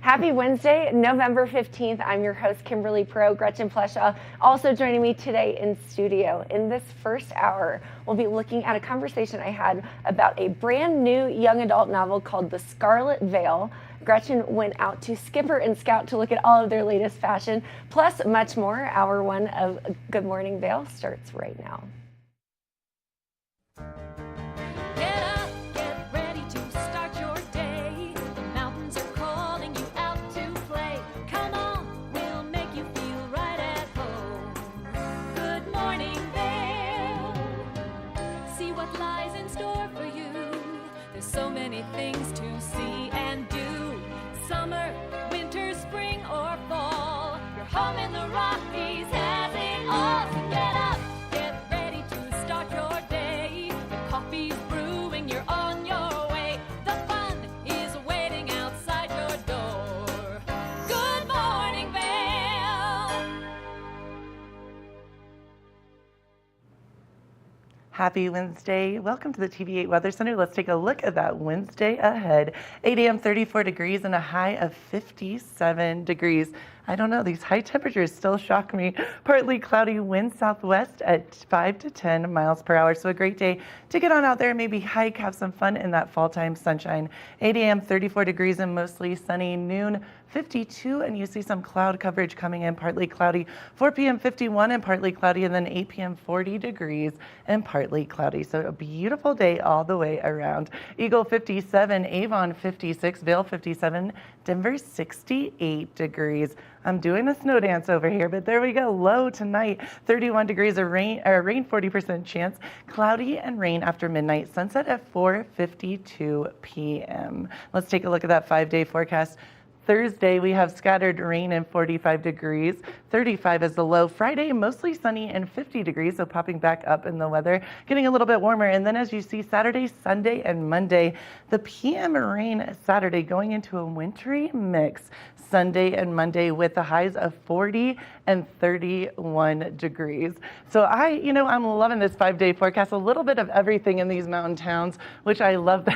Happy Wednesday, November 15th. I'm your host, Kimberly Pro, Gretchen Pleshaw. Also joining me today in studio. In this first hour, we'll be looking at a conversation I had about a brand new young adult novel called The Scarlet Veil. Gretchen went out to Skipper and Scout to look at all of their latest fashion, plus much more. Hour one of Good Morning Vail starts right now. So many things to see and do. Summer, winter, spring, or fall. Your home in the Rockies has it all. So get up, get ready to start your day. The coffee's brewing, you're on your way. The fun is waiting outside your door. Good morning, Vail. Happy Wednesday. Welcome to the TV8 Weather Center. Let's take a look at that Wednesday ahead. 8 a.m. 34 degrees and a high of 57 degrees. I don't know, these high temperatures still shock me. Partly cloudy, wind southwest at 5 to 10 miles per hour. So a great day to get on out there, maybe hike, have some fun in that fall time sunshine. 8 a.m. 34 degrees and mostly sunny. Noon 52, and you see some cloud coverage coming in, partly cloudy. 4 p.m. 51 and partly cloudy, and then 8 p.m. 40 degrees and partly cloudy. So a beautiful day all the way around. Eagle 57, Avon 56, Vail 57, Denver 68 degrees. I'm doing a snow dance over here, but there we go. Low tonight, 31 degrees of rain 40% chance. Cloudy and rain after midnight. Sunset at 4:52 p.m. Let's take a look at that 5-day forecast. Thursday, we have scattered rain and 45 degrees. 35 is the low. Friday, mostly sunny and 50 degrees, so popping back up in the weather, getting a little bit warmer. And then as you see, Saturday, Sunday, and Monday, the PM rain Saturday going into a wintry mix. Sunday and Monday with the highs of 40 and 31 degrees. So I'm loving this 5-day forecast, a little bit of everything in these mountain towns, which I love.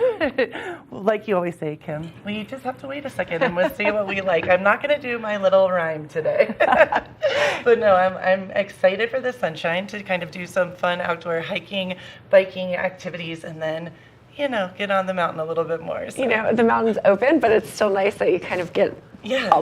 Like you always say, Kim, we just have to wait a second and we'll see what we like. I'm not going to do my little rhyme today. But no, I'm excited for the sunshine to kind of do some fun outdoor hiking, biking activities, and then get on the mountain a little bit more. So. The mountain's open, but it's still nice that you kind of get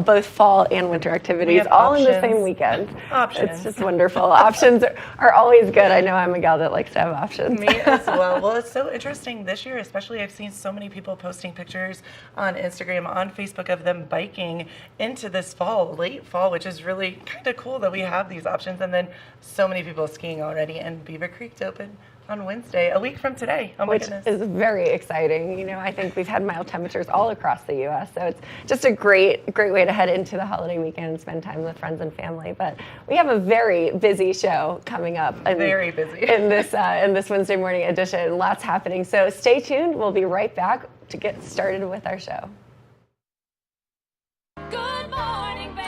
both fall and winter activities all in the same weekend. Options. It's just wonderful. Options are always good. I know I'm a gal that likes to have options. Me as well. Well, it's so interesting this year, especially I've seen so many people posting pictures on Instagram, on Facebook of them biking into this fall, late fall, which is really kind of cool that we have these options. And then so many people skiing already, and Beaver Creek's open on Wednesday, a week from today. Oh my goodness. Which is very exciting. I think we've had mild temperatures all across the U.S., so it's just a great way to head into the holiday weekend and spend time with friends and family. But we have a very busy show coming up. Very busy. in this Wednesday morning edition. Lots happening. So stay tuned. We'll be right back to get started with our show. Good morning, Vail.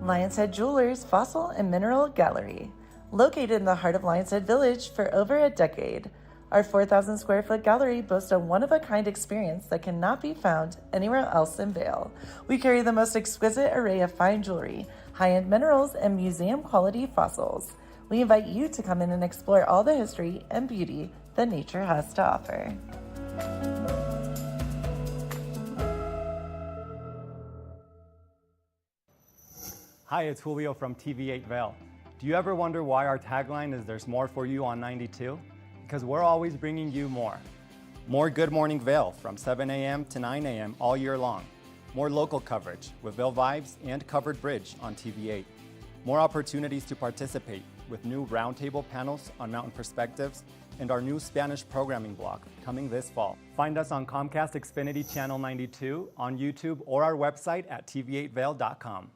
Lions Head Jewelers Fossil and Mineral Gallery. Located in the heart of Lions Head Village for over a decade, our 4,000 square foot gallery boasts a one-of-a-kind experience that cannot be found anywhere else in Vail. We carry the most exquisite array of fine jewelry, high-end minerals, and museum-quality fossils. We invite you to come in and explore all the history and beauty that nature has to offer. Hi, it's Julio from TV8 Vail. Do you ever wonder why our tagline is "There's more for you on 92"? Because we're always bringing you more. More Good Morning Vail from 7 a.m. to 9 a.m. all year long. More local coverage with Vail Vibes and Covered Bridge on TV8. More opportunities to participate with new roundtable panels on mountain perspectives and our new Spanish programming block coming this fall. Find us on Comcast Xfinity Channel 92, on YouTube, or our website at tv8vail.com.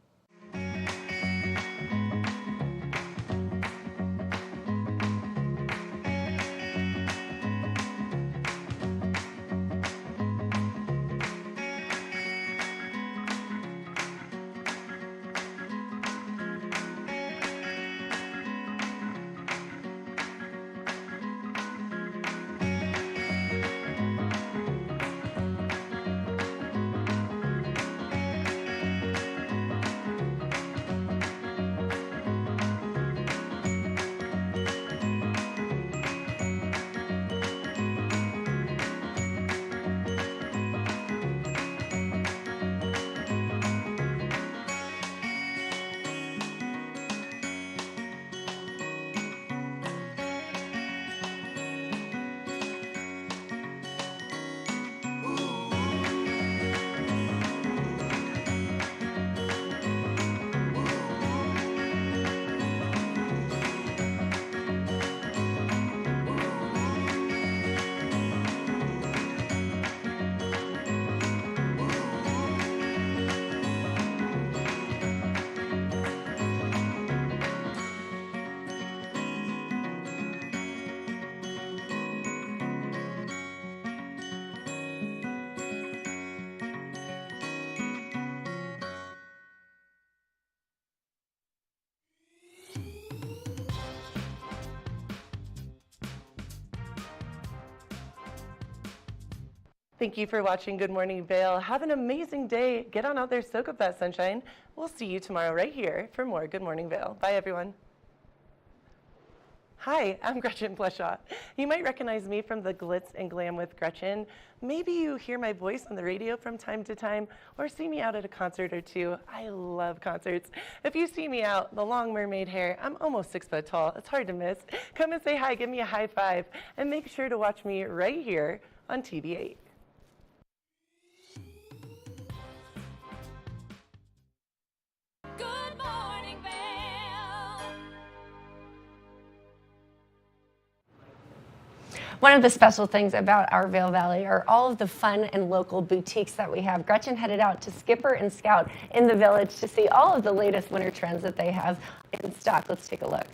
Thank you for watching Good Morning Vail. Have an amazing day. Get on out there, soak up that sunshine. We'll see you tomorrow right here for more Good Morning Vail. Bye, everyone. Hi, I'm Gretchen Pleshaw. You might recognize me from the Glitz and Glam with Gretchen. Maybe you hear my voice on the radio from time to time or see me out at a concert or two. I love concerts. If you see me out, the long mermaid hair, I'm almost 6 foot tall. It's hard to miss. Come and say hi, give me a high five, and make sure to watch me right here on TV8. Good morning, Vail. One of the special things about our Vail Valley are all of the fun and local boutiques that we have. Gretchen headed out to Skipper and Scout in the village to see all of the latest winter trends that they have in stock. Let's take a look.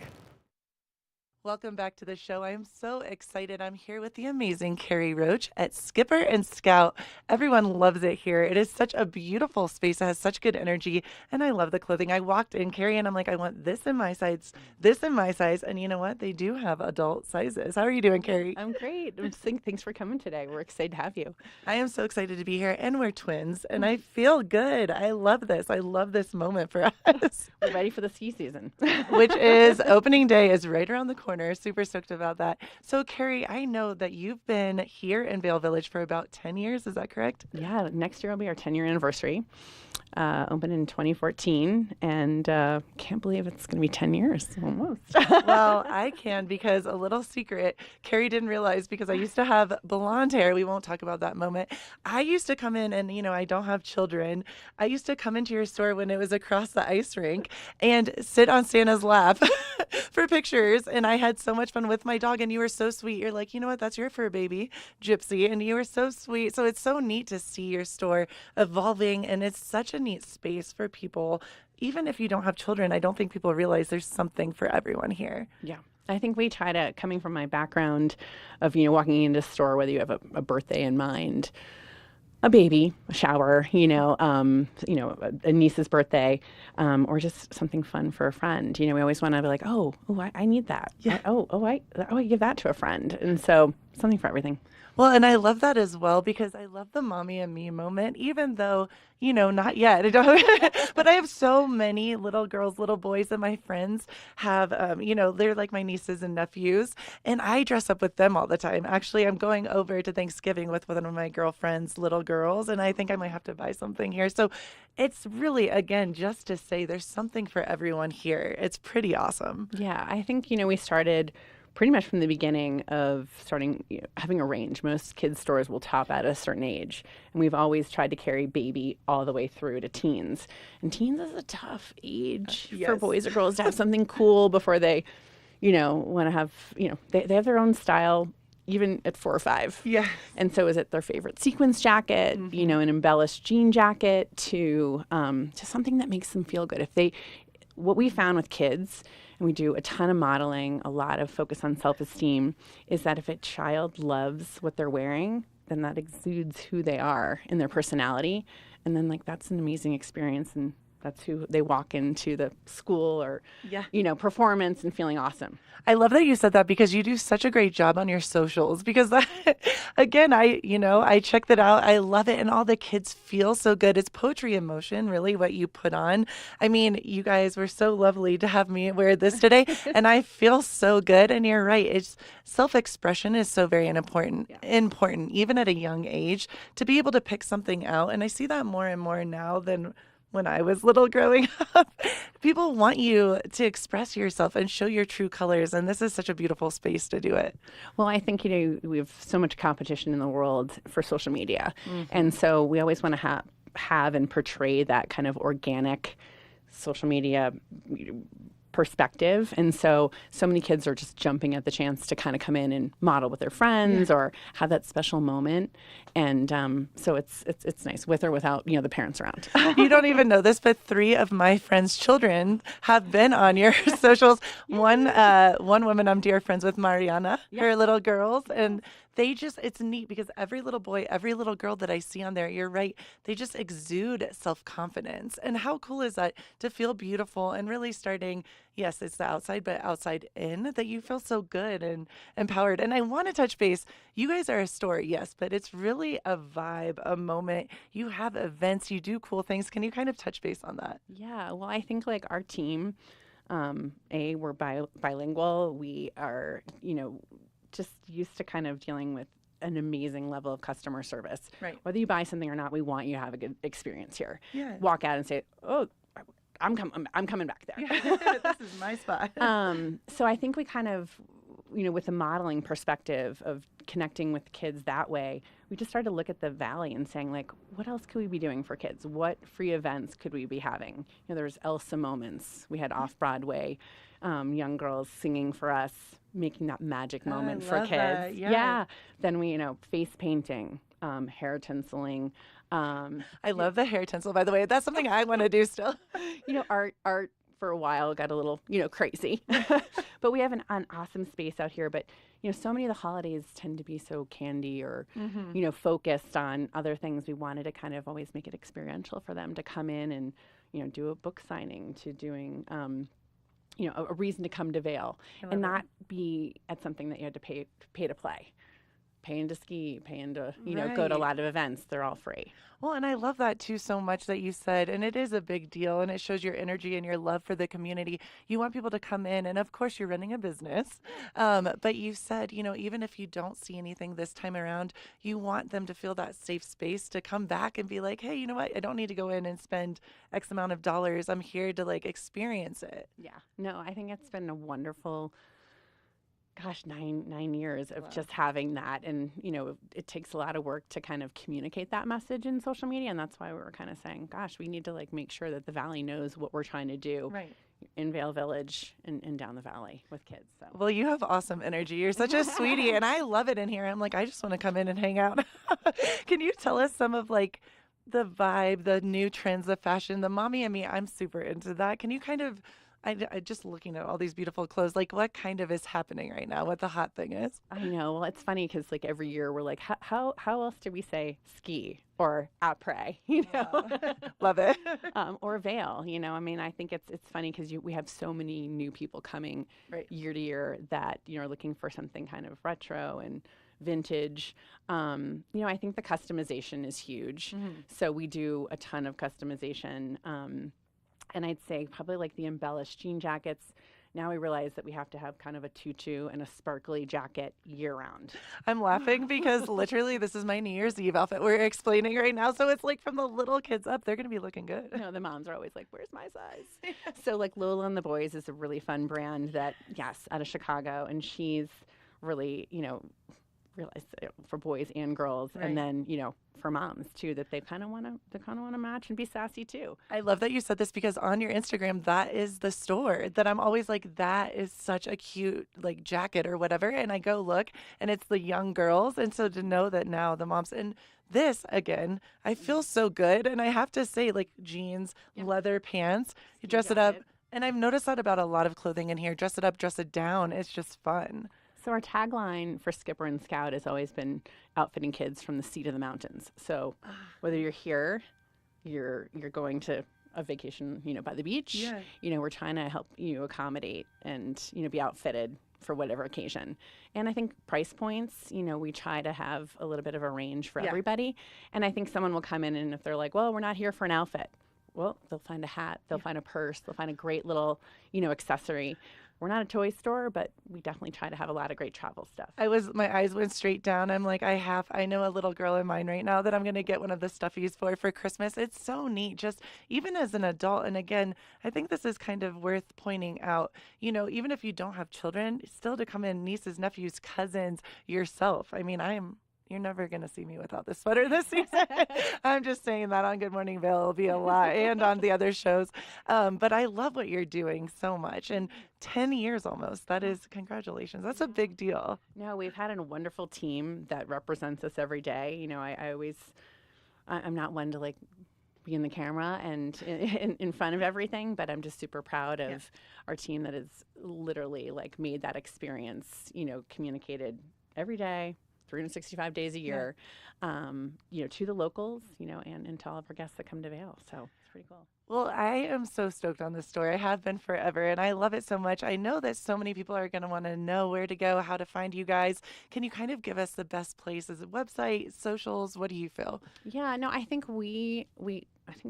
Welcome back to the show. I am so excited. I'm here with the amazing Carrie Roach at Skipper and Scout. Everyone loves it here. It is such a beautiful space. It has such good energy, and I love the clothing. I walked in, Carrie, and I'm like, I want this in my size, this in my size, and you know what? They do have adult sizes. How are you doing, Carrie? I'm great. Thanks for coming today. We're excited to have you. I am so excited to be here, and we're twins, and I feel good. I love this. I love this moment for us. We're ready for the ski season. Which is opening day is right around the corner. Super stoked about that. So, Carrie, I know that you've been here in Vail Village for about 10 years. Is that correct? Yeah, next year will be our 10-year anniversary. Opened in 2014, and can't believe it's going to be 10 years almost. Well, I can, because a little secret, Carrie didn't realize, because I used to have blonde hair. We won't talk about that moment. I used to come in, and I don't have children. I used to come into your store when it was across the ice rink and sit on Santa's lap for pictures. And I had so much fun with my dog, and you were so sweet. You're like, you know what? That's your fur baby, Gypsy. And you were so sweet. So it's so neat to see your store evolving, and it's such a neat space for people. Even if you don't have children, I don't think people realize there's something for everyone here. Yeah. I think we try to, coming from my background of, walking into a store, whether you have a birthday in mind, a baby, a shower, a niece's birthday, or just something fun for a friend. We always want to be like, I need that. Yeah. I give that to a friend. And so something for everything. Well, and I love that as well, because I love the mommy and me moment, even though, not yet. I don't, but I have so many little girls, little boys that my friends have, they're like my nieces and nephews, and I dress up with them all the time. Actually, I'm going over to Thanksgiving with one of my girlfriend's little girls, and I think I might have to buy something here. So it's really, again, just to say there's something for everyone here. It's pretty awesome. Yeah, I think, we started pretty much from the beginning of starting having a range. Most kids' stores will top at a certain age, and we've always tried to carry baby all the way through to teens. And teens is a tough age for boys or girls to have something cool before they, want to have, they have their own style, even at 4 or 5. Yeah. And so is it their favorite sequins jacket, an embellished jean jacket, to something that makes them feel good. What we found with kids, and we do a ton of modeling, a lot of focus on self-esteem, is that if a child loves what they're wearing, then that exudes who they are in their personality. And then that's an amazing experience, and that's who they walk into the school or, performance and feeling awesome. I love that you said that, because you do such a great job on your socials, because that, again, I checked that out. I love it. And all the kids feel so good. It's poetry in motion, really, what you put on. I mean, you guys were so lovely to have me wear this today, and I feel so good. And you're right. It's self-expression is so very important, even at a young age, to be able to pick something out. And I see that more and more now than when I was little growing up. People want you to express yourself and show your true colors, and this is such a beautiful space to do it. Well, I think, we have so much competition in the world for social media, and so we always want to have and portray that kind of organic social media perspective. And so many kids are just jumping at the chance to kind of come in and model with their friends or have that special moment. And so it's nice, with or without, the parents around. You don't even know this, but 3 of my friends' children have been on your socials. One woman I'm dear friends with, Mariana, her little girls, and it's neat because every little boy, every little girl that I see on there, you're right, they just exude self-confidence. And how cool is that to feel beautiful and really starting, yes, it's the outside, but outside in, that you feel so good and empowered. And I want to touch base. You guys are a store, yes, but it's really a vibe, a moment. You have events, you do cool things. Can you kind of touch base on that? Yeah, well, I think like our team, we're bilingual. We are, just used to kind of dealing with an amazing level of customer service. Right. Whether you buy something or not, we want you to have a good experience here. Yeah. Walk out and say, "Oh, I'm coming back there." This is my spot. So I think we kind of, with the modeling perspective of connecting with kids that way, we just started to look at the Valley and saying, like, what else could we be doing for kids? What free events could we be having? There's Elsa moments. We had off-Broadway young girls singing for us, making that magic moment for love kids. that, yeah. Then we, face painting, hair tinseling. I love the hair tinsel, by the way. That's something I want to do still. Art for a while got a little, crazy. But we have an awesome space out here. But, so many of the holidays tend to be so candy or, focused on other things. We wanted to kind of always make it experiential for them to come in and, do a book signing, to doing, a reason to come to Vail and not be at something that you had to pay to play. Paying to ski, paying to, go to a lot of events. They're all free. Well, and I love that too so much that you said, and it is a big deal, and it shows your energy and your love for the community. You want people to come in, and of course you're running a business, but you said, even if you don't see anything this time around, you want them to feel that safe space to come back and be like, hey, you know what? I don't need to go in and spend X amount of dollars. I'm here to experience it. Yeah. No, I think it's been a wonderful 9 years of just having that. And, it takes a lot of work to kind of communicate that message in social media. And that's why we were kind of saying, gosh, we need to make sure that the Valley knows what we're trying to do in Vail Village and down the Valley with kids. So. Well, you have awesome energy. You're such a sweetie, and I love it in here. I'm like, I just want to come in and hang out. Can you tell us some of the vibe, the new trends of fashion, the mommy and me? I'm super into that. Can you kind of, I just looking at all these beautiful clothes, what kind of is happening right now, what the hot thing is? I know. Well, it's funny because every year we're like, how else do we say ski or après, Love it. or Vail, I think it's funny because we have so many new people coming year to year that, are looking for something kind of retro and vintage. I think the customization is huge. Mm-hmm. So we do a ton of customization. And I'd say probably the embellished jean jackets. Now we realize that we have to have kind of a tutu and a sparkly jacket year round. I'm laughing because literally this is my New Year's Eve outfit we're explaining right now. So it's from the little kids up, they're going to be looking good. The moms are always like, where's my size? So Lola and the Boys is a really fun brand that, yes, out of Chicago. And she's really, realize for boys and girls, and then for moms too, that they kind of want to match and be sassy too. I love that you said this because on your Instagram, that is the store that I'm always like, that is such a cute jacket or whatever, and I go look and it's the young girls, and so to know that now the moms, and this again, I feel so good, and I have to say jeans, leather pants, you dress it up, and I've noticed that about a lot of clothing in here, dress it up, dress it down, it's just fun. So our tagline for Skipper and Scout has always been outfitting kids from the sea to the mountains. So whether you're here, you're going to a vacation, by the beach, we're trying to help you accommodate and, be outfitted for whatever occasion. And I think price points, we try to have a little bit of a range for everybody. And I think someone will come in and if they're like, well, we're not here for an outfit. Well, they'll find a hat, they'll find a purse, they'll find a great little, accessory. We're not a toy store, but we definitely try to have a lot of great travel stuff. My eyes went straight down. I'm like, I know a little girl in mine right now that I'm going to get one of the stuffies for Christmas. It's so neat, just even as an adult. And again, I think this is kind of worth pointing out, even if you don't have children, still to come in, nieces, nephews, cousins, yourself. You're never going to see me without this sweater this season. I'm just saying that on Good Morning Vail, it'll be a lot, and on the other shows. But I love what you're doing so much. And 10 years almost, that is, congratulations. That's a big deal. No, we've had a wonderful team that represents us every day. I'm not one to be in the camera and in front of everything, but I'm just super proud of our team that has literally made that experience, communicated every day, 365 days a year, to the locals, and to all of our guests that come to Vail. So it's pretty cool. Well, I am so stoked on this store. I have been forever, and I love it so much. I know that so many people are going to want to know where to go, how to find you guys. Can you kind of give us the best places, website, socials? What do you feel? Yeah, no, I think we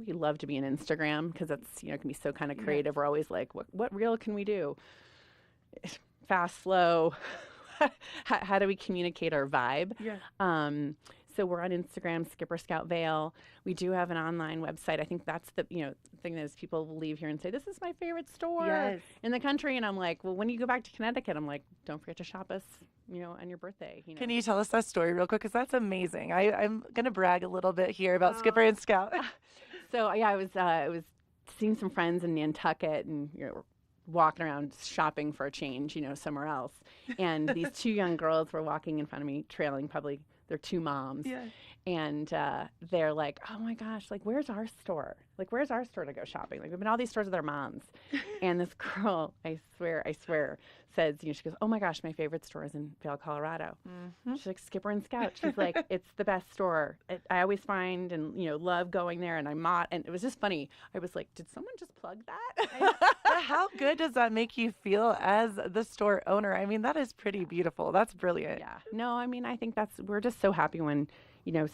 love to be on Instagram because that's, can be so kind of creative. We're always like, what reel can we do? Fast, slow. How do we communicate our vibe? Yeah. So we're on Instagram, Skipper Scout Vail. We do have an online website. I think that's the thing that is people will leave here and say, this is my favorite store in the country. And I'm like, well, when you go back to Connecticut, I'm like, don't forget to shop us, on your birthday. Can you tell us that story real quick? Because that's amazing. I'm going to brag a little bit here about Skipper and Scout. So yeah, I was seeing some friends in Nantucket and walking around shopping for a change, somewhere else. And these two young girls were walking in front of me, trailing probably their two moms. Yeah. And they're like, oh my gosh, like, where's our store? Like, where's our store to go shopping? Like, we've been all these stores with our moms. And this girl, I swear, says, she goes, oh my gosh, my favorite store is in Vail, Colorado. Mm-hmm. She's like, Skipper and Scout. She's like, it's the best store. I always find and, love going there. And and it was just funny. I was like, did someone just plug that? But how good does that make you feel as the store owner? I mean, that is pretty beautiful. That's brilliant. Yeah. No, I mean, I think we're just so happy when,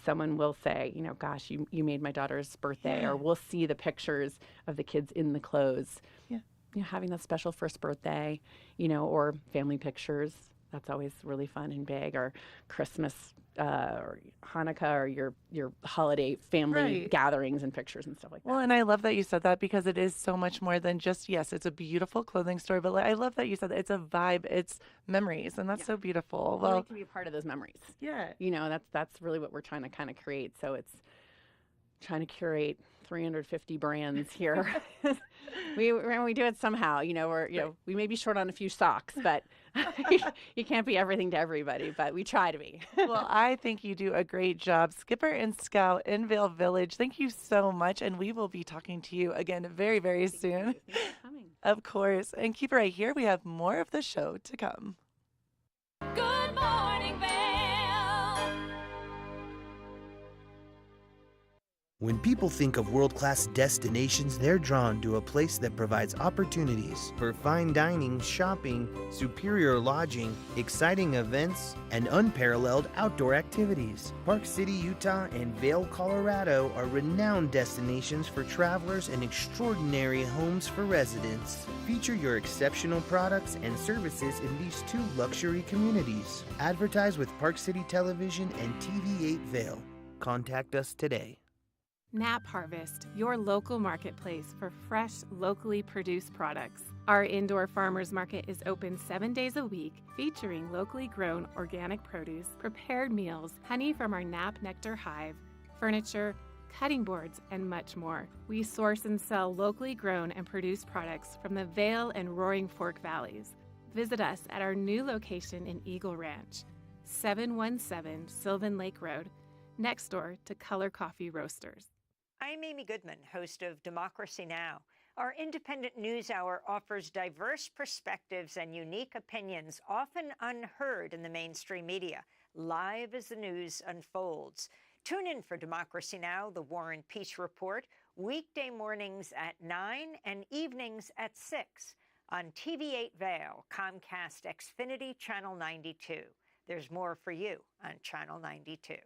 someone will say, gosh, you made my daughter's birthday, or we'll see the pictures of the kids in the clothes. Yeah. Having that special first birthday, or family pictures. That's always really fun and big, or Christmas or Hanukkah, or your holiday family gatherings and pictures and stuff like that. Well, and I love that you said that because it is so much more than just, yes, it's a beautiful clothing store, but I love that you said that it's a vibe, it's memories, and that's so beautiful. Well, I like to be a part of those memories. Yeah. That's really what we're trying to kind of create. So it's trying to curate 350 brands here. we do it somehow. We may be short on a few socks, but you can't be everything to everybody, but we try to be. Well, I think you do a great job. Skipper and Scout in Vail Village, thank you so much, and we will be talking to you again very, very soon. Thanks for coming. Of course. And keep it right here. We have more of the show to come. Good morning, Vail. When people think of world-class destinations, they're drawn to a place that provides opportunities for fine dining, shopping, superior lodging, exciting events, and unparalleled outdoor activities. Park City, Utah, and Vail, Colorado are renowned destinations for travelers and extraordinary homes for residents. Feature your exceptional products and services in these two luxury communities. Advertise with Park City Television and TV8 Vail. Contact us today. Nap Harvest, your local marketplace for fresh, locally produced products. Our indoor farmers market is open 7 days a week, featuring locally grown organic produce, prepared meals, honey from our Nap Nectar hive, furniture, cutting boards, and much more. We source and sell locally grown and produced products from the Vail and Roaring Fork Valleys. Visit us at our new location in Eagle Ranch, 717 Sylvan Lake Road, next door to Color Coffee Roasters. I'm Amy Goodman, host of Democracy Now! Our independent news hour offers diverse perspectives and unique opinions, often unheard in the mainstream media, live as the news unfolds. Tune in for Democracy Now!, the War and Peace Report, weekday mornings at 9 and evenings at 6 on TV8 Vail, Comcast Xfinity Channel 92. There's more for you on Channel 92.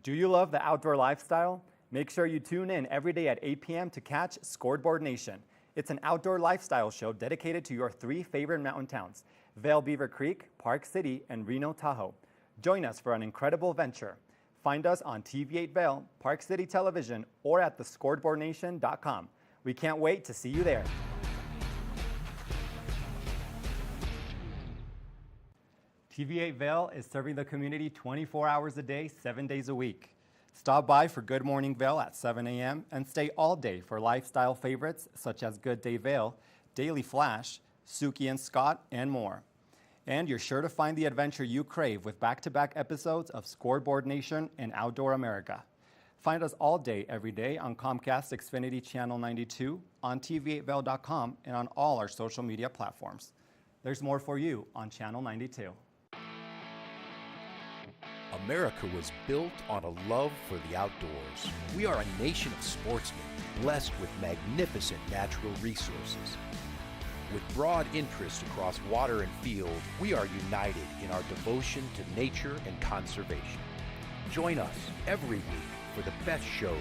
Do you love the outdoor lifestyle? Make sure you tune in every day at 8 p.m. to catch Scoreboard Nation. It's an outdoor lifestyle show dedicated to your three favorite mountain towns, Vail Beaver Creek, Park City, and Reno Tahoe. Join us for an incredible venture. Find us on TV8 Vail, Park City Television, or at thescoreboardnation.com. We can't wait to see you there. TV8 Vail is serving the community 24 hours a day, 7 days a week. Stop by for Good Morning Vail at 7 a.m. and stay all day for lifestyle favorites such as Good Day Vail, Daily Flash, Suki and Scott, and more. And you're sure to find the adventure you crave with back-to-back episodes of Scoreboard Nation and Outdoor America. Find us all day, every day on Comcast Xfinity Channel 92, on tv8vail.com, and on all our social media platforms. There's more for you on Channel 92. America was built on a love for the outdoors. We are a nation of sportsmen, blessed with magnificent natural resources. With broad interests across water and field, we are united in our devotion to nature and conservation. Join us every week for the best shows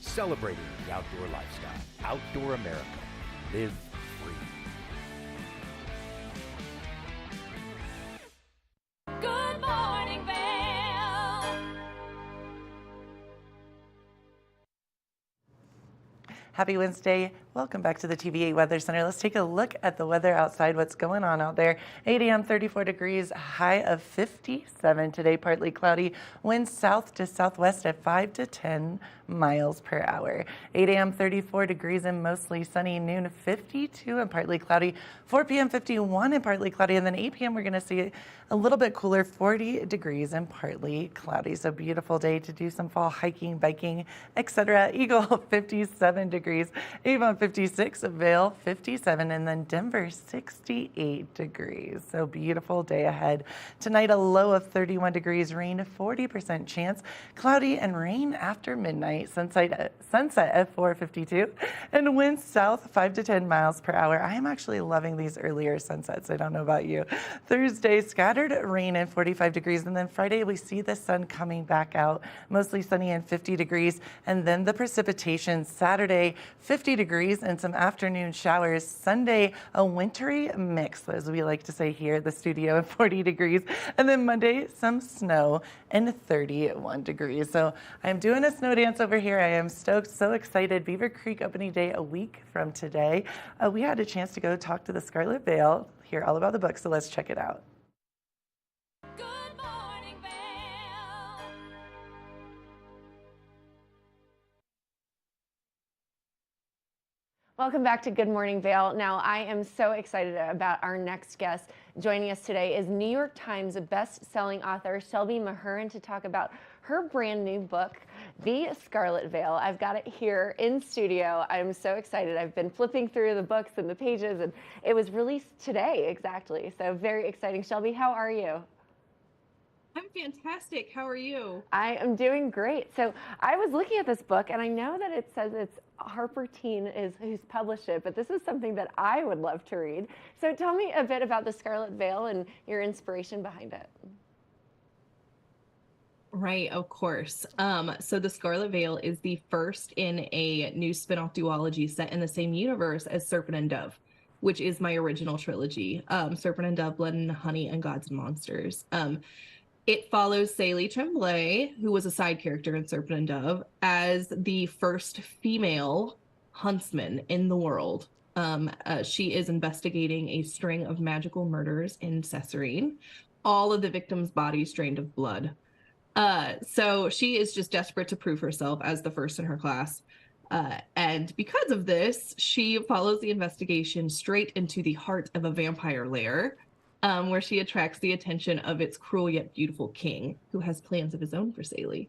celebrating the outdoor lifestyle. Outdoor America. Live free. Good morning, Vail. Happy Wednesday. Welcome back to the TVA Weather Center. Let's take a look at the weather outside, what's going on out there. 8 a.m., 34 degrees, high of 57 today, partly cloudy. Winds south to southwest at 5 to 10 miles per hour. 8 a.m., 34 degrees and mostly sunny. Noon, 52 and partly cloudy. 4 p.m., 51 and partly cloudy. And then 8 p.m., we're going to see a little bit cooler, 40 degrees and partly cloudy. So beautiful day to do some fall hiking, biking, etc. Eagle, 57 degrees. Avon, 56, Vail 57, and then Denver 68 degrees. So beautiful day ahead. Tonight a low of 31 degrees, rain 40% chance, cloudy and rain after midnight, sunset at 4:52, and winds south 5 to 10 miles per hour. I am actually loving these earlier sunsets. I don't know about you. Thursday scattered rain and 45 degrees, and then Friday we see the sun coming back out, mostly sunny and 50 degrees, and then the precipitation. Saturday 50 degrees and some afternoon showers. Sunday, a wintry mix, as we like to say here at the studio, at 40 degrees. And then Monday, some snow and 31 degrees. So I'm doing a snow dance over here. I am stoked, so excited. Beaver Creek opening day a week from today. We had a chance to go talk to the Scarlet Vail, hear all about the book, so let's check it out. Good morning, Vail. Welcome back to Good Morning Vail. Now, I am so excited about our next guest. Joining us today is New York Times best-selling author Shelby Mahurin to talk about her brand new book, The Scarlet Vail. I've got it here in studio. I'm so excited. I've been flipping through the books and the pages, and it was released today, exactly. So very exciting. Shelby, how are you? I'm fantastic. How are you? I am doing great. So I was looking at this book, and I know that it says it's Harper Teen is who's published it, but this is something that I would love to read. So tell me a bit about The Scarlet Vail and your inspiration behind it. Right, of course. So The Scarlet Vail is the first in a new spin-off duology set in the same universe as Serpent and Dove, which is my original trilogy, Serpent and Dove, Blood and Honey, and Gods and Monsters. It follows Célie Tremblay, who was a side character in Serpent and Dove, as the first female huntsman in the world. She is investigating a string of magical murders in Cesarine, all of the victims' bodies drained of blood. So she is just desperate to prove herself as the first in her class. And because of this, she follows the investigation straight into the heart of a vampire lair, where she attracts the attention of its cruel yet beautiful king, who has plans of his own for Célie.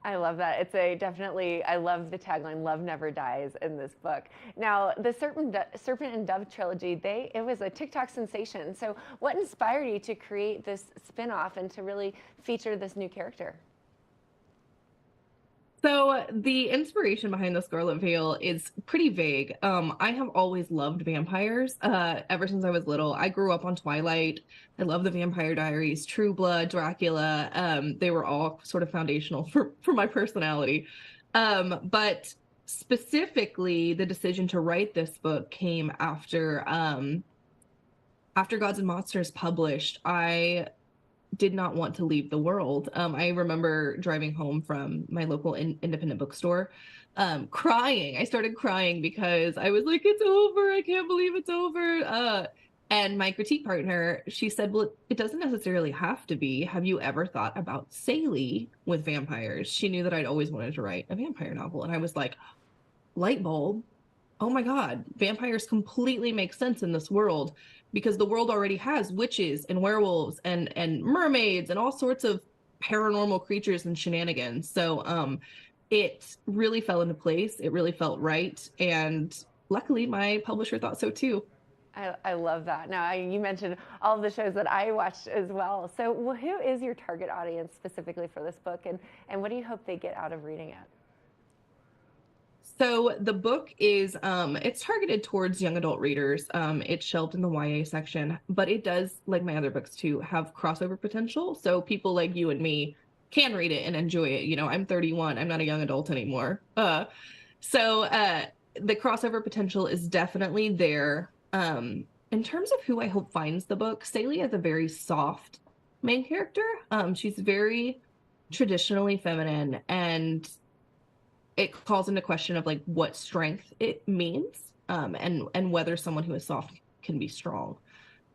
I love that. It's definitely, I love the tagline, love never dies in this book. Now, the Serpent and Dove trilogy, it was a TikTok sensation. So what inspired you to create this spin-off and to really feature this new character? So the inspiration behind The Scarlet Vail is pretty vague. I have always loved vampires ever since I was little. I grew up on Twilight. I love the Vampire Diaries, True Blood, Dracula. They were all sort of foundational for my personality. But specifically, the decision to write this book came after Gods and Monsters published. I did not want to leave the world. I remember driving home from my local independent bookstore, crying. I started crying because I was like, it's over. I can't believe it's over. And my critique partner, she said, well, it doesn't necessarily have to be. Have you ever thought about Célie with vampires? She knew that I'd always wanted to write a vampire novel. And I was like, light bulb. Oh my God, vampires completely make sense in this world, because the world already has witches and werewolves and mermaids and all sorts of paranormal creatures and shenanigans. So it really fell into place. It really felt right. And luckily, my publisher thought so too. I love that. Now, you mentioned all of the shows that I watched as well. So who is your target audience specifically for this book, and what do you hope they get out of reading it? So the book is, it's targeted towards young adult readers. It's shelved in the YA section, but it does, like my other books too, have crossover potential. So people like you and me can read it and enjoy it. You know, I'm 31. I'm not a young adult anymore. So the crossover potential is definitely there. In terms of who I hope finds the book, Saley is a very soft main character. She's very traditionally feminine, and it calls into question of like what strength it means, and whether someone who is soft can be strong.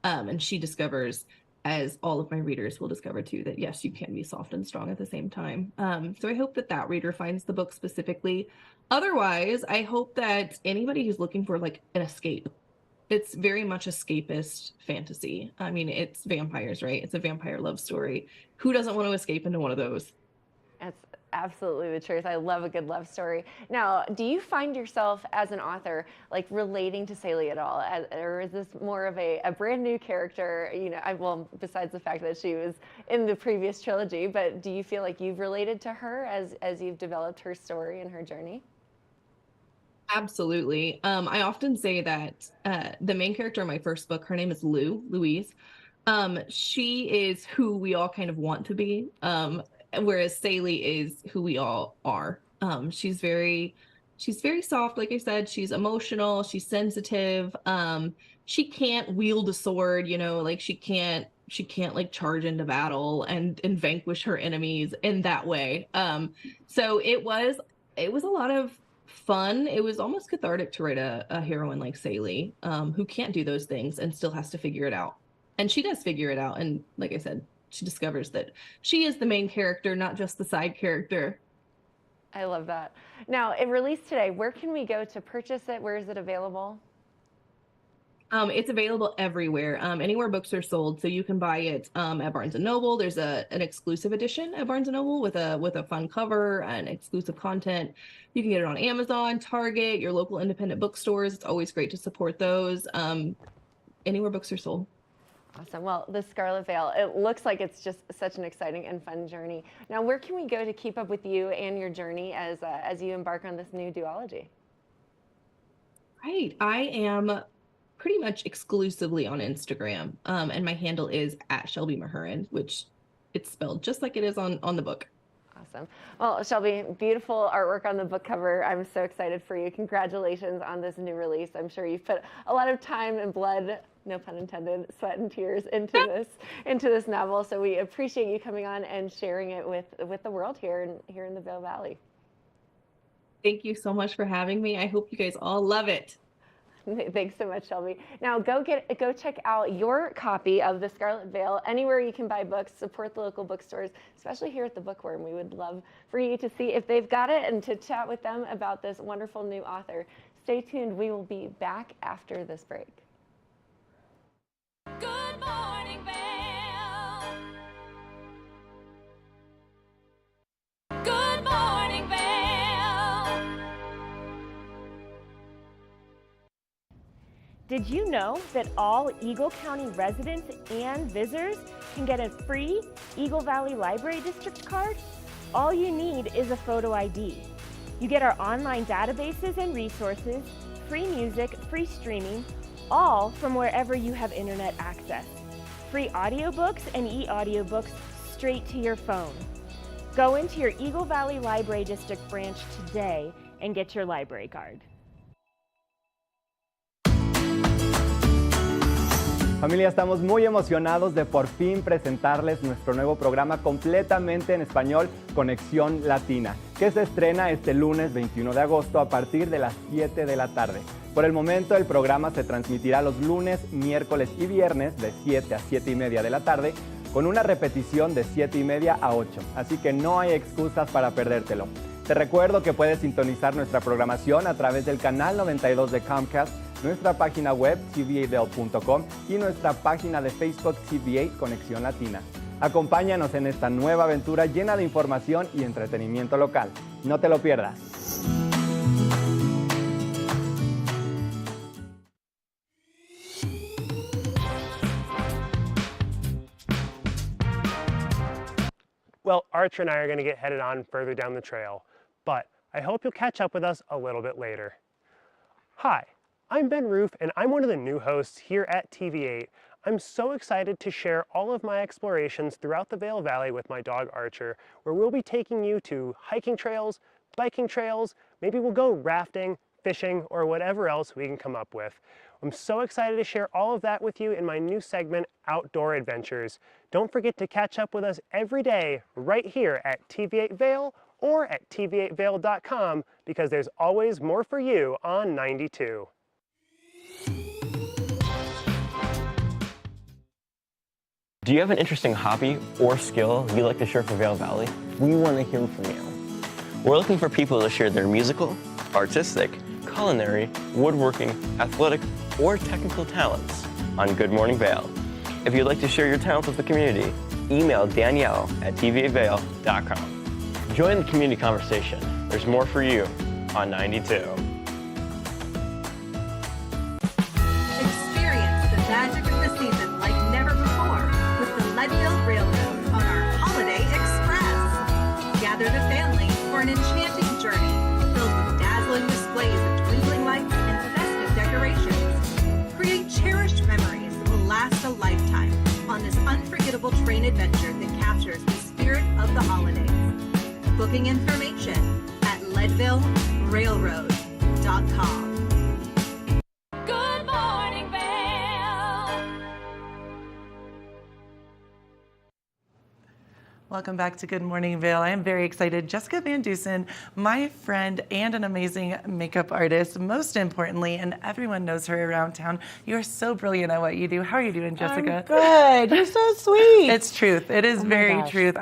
And she discovers, as all of my readers will discover too, that yes, you can be soft and strong at the same time. So I hope that that reader finds the book specifically. Otherwise, I hope that anybody who's looking for like an escape. It's very much escapist fantasy. I mean, it's vampires, right? It's a vampire love story. Who doesn't want to escape into one of those? That's absolutely the truth. I love a good love story. Now, do you find yourself as an author like relating to Saley at all, or is this more of a brand new character? You know, well, besides the fact that she was in the previous trilogy, but do you feel like you've related to her as you've developed her story and her journey? Absolutely. I often say that the main character in my first book, her name is Louise. She is who we all kind of want to be, whereas Saley is who we all are. She's very soft, like I said. She's emotional. She's sensitive. She can't wield a sword, you know, like she can't like charge into battle and vanquish her enemies in that way. So it was a lot of fun. It was almost cathartic to write a heroine like Saley, who can't do those things and still has to figure it out. And she does figure it out. And like I said, she discovers that she is the main character, not just the side character. I love that. Now, it released today. Where can we go to purchase it? Where is it available? It's available everywhere, anywhere books are sold. So you can buy it at Barnes & Noble. There's an exclusive edition at Barnes & Noble with a fun cover and exclusive content. You can get it on Amazon, Target, your local independent bookstores. It's always great to support those. Anywhere books are sold. Awesome. Well, The Scarlet Veil, it looks like it's just such an exciting and fun journey. Now, where can we go to keep up with you and your journey as you embark on this new duology? Right. I am pretty much exclusively on Instagram, and my handle is @ShelbyMahurin, which it's spelled just like it is on the book. Awesome. Well, Shelby, beautiful artwork on the book cover. I'm so excited for you. Congratulations on this new release. I'm sure you've put a lot of time and blood, no pun intended, sweat and tears into this novel. So we appreciate you coming on and sharing it with the world here in the Vail Valley. Thank you so much for having me. I hope you guys all love it. Thanks so much, Shelby. Now go check out your copy of The Scarlet Veil anywhere you can buy books. Support the local bookstores, especially here at the Bookworm. We would love for you to see if they've got it and to chat with them about this wonderful new author. Stay tuned. We will be back after this break. Good morning, Vail. Good morning, Vail. Did you know that all Eagle County residents and visitors can get a free Eagle Valley Library District card? All you need is a photo ID. You get our online databases and resources, free music, free streaming, all from wherever you have internet access. Free audiobooks and e-audiobooks straight to your phone. Go into your Eagle Valley Library District branch today and get your library card. Familia, estamos muy emocionados de por fin presentarles nuestro nuevo programa completamente en español, Conexión Latina, que se estrena este lunes 21 de agosto a partir de las 7 de la tarde. Por el momento, el programa se transmitirá los lunes, miércoles y viernes de 7 a 7 y media de la tarde, con una repetición de 7 y media a 8, así que no hay excusas para perdértelo. Te recuerdo que puedes sintonizar nuestra programación a través del canal 92 de Comcast, nuestra página web tv8vail.com y nuestra página de Facebook TV8 Conexión Latina. Acompáñanos en esta nueva aventura llena de información y entretenimiento local. No te lo pierdas. Well, Archer and I are going to get headed on further down the trail, but I hope you'll catch up with us a little bit later. Hi, I'm Ben Roof, and I'm one of the new hosts here at TV8. I'm so excited to share all of my explorations throughout the Vail Valley with my dog Archer, where we'll be taking you to hiking trails, biking trails, maybe we'll go rafting, fishing, or whatever else we can come up with. I'm so excited to share all of that with you in my new segment, Outdoor Adventures. Don't forget to catch up with us every day right here at TV8 Vail or at tv8vail.com, because there's always more for you on 92. Do you have an interesting hobby or skill you'd like to share for Vail Valley? We want to hear from you. We're looking for people to share their musical, artistic, culinary, woodworking, athletic, or technical talents on Good Morning Vail. If you'd like to share your talents with the community, email Danielle at tv8vail.com. Join the community conversation. There's more for you on 92. Experience the magic of the season like never before with the Leadville Railroad on our Holiday Express. Gather the family for an enchanting journey filled with dazzling displays of twinkling lights and festive decorations. Create cherished memories that will last a lifetime on this unforgettable train adventure that captures the spirit of the holidays. Booking information at leadvillerailroad.com. Good morning, Vail. Welcome back to Good Morning Vail. I am very excited. Jessica Van Dusen, my friend and an amazing makeup artist, most importantly, and everyone knows her around town. You are so brilliant at what you do. How are you doing, Jessica? I'm good. You're so sweet. It's truth. It is very gosh. truth.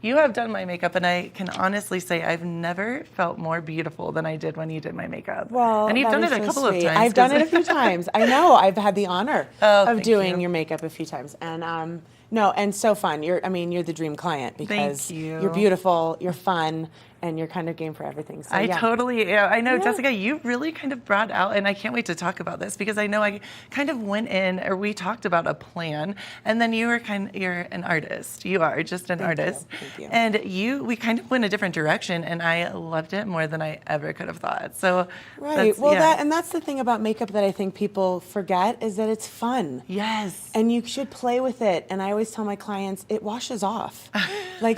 You have done my makeup, and I can honestly say I've never felt more beautiful than I did when you did my makeup. Well, and you've that done is it a so couple of sweet. times. I've done it a few times. I know. I've had the honor of thank doing you. your makeup a few times, and no, and so fun. You're the dream client because Thank you. you're beautiful, you're fun, and you're kind of game for everything. So, I yeah. totally, I know, Yeah. Jessica, you really kind of brought out, and I can't wait to talk about this because I know I kind of went in, or we talked about a plan, and then you're an artist. You are just an artist. Thank you. And we kind of went a different direction, and I loved it more than I ever could have thought. So, Right. Well, that's the thing about makeup that I think people forget is that it's fun. Yes. And you should play with it. And I always tell my clients, it washes off.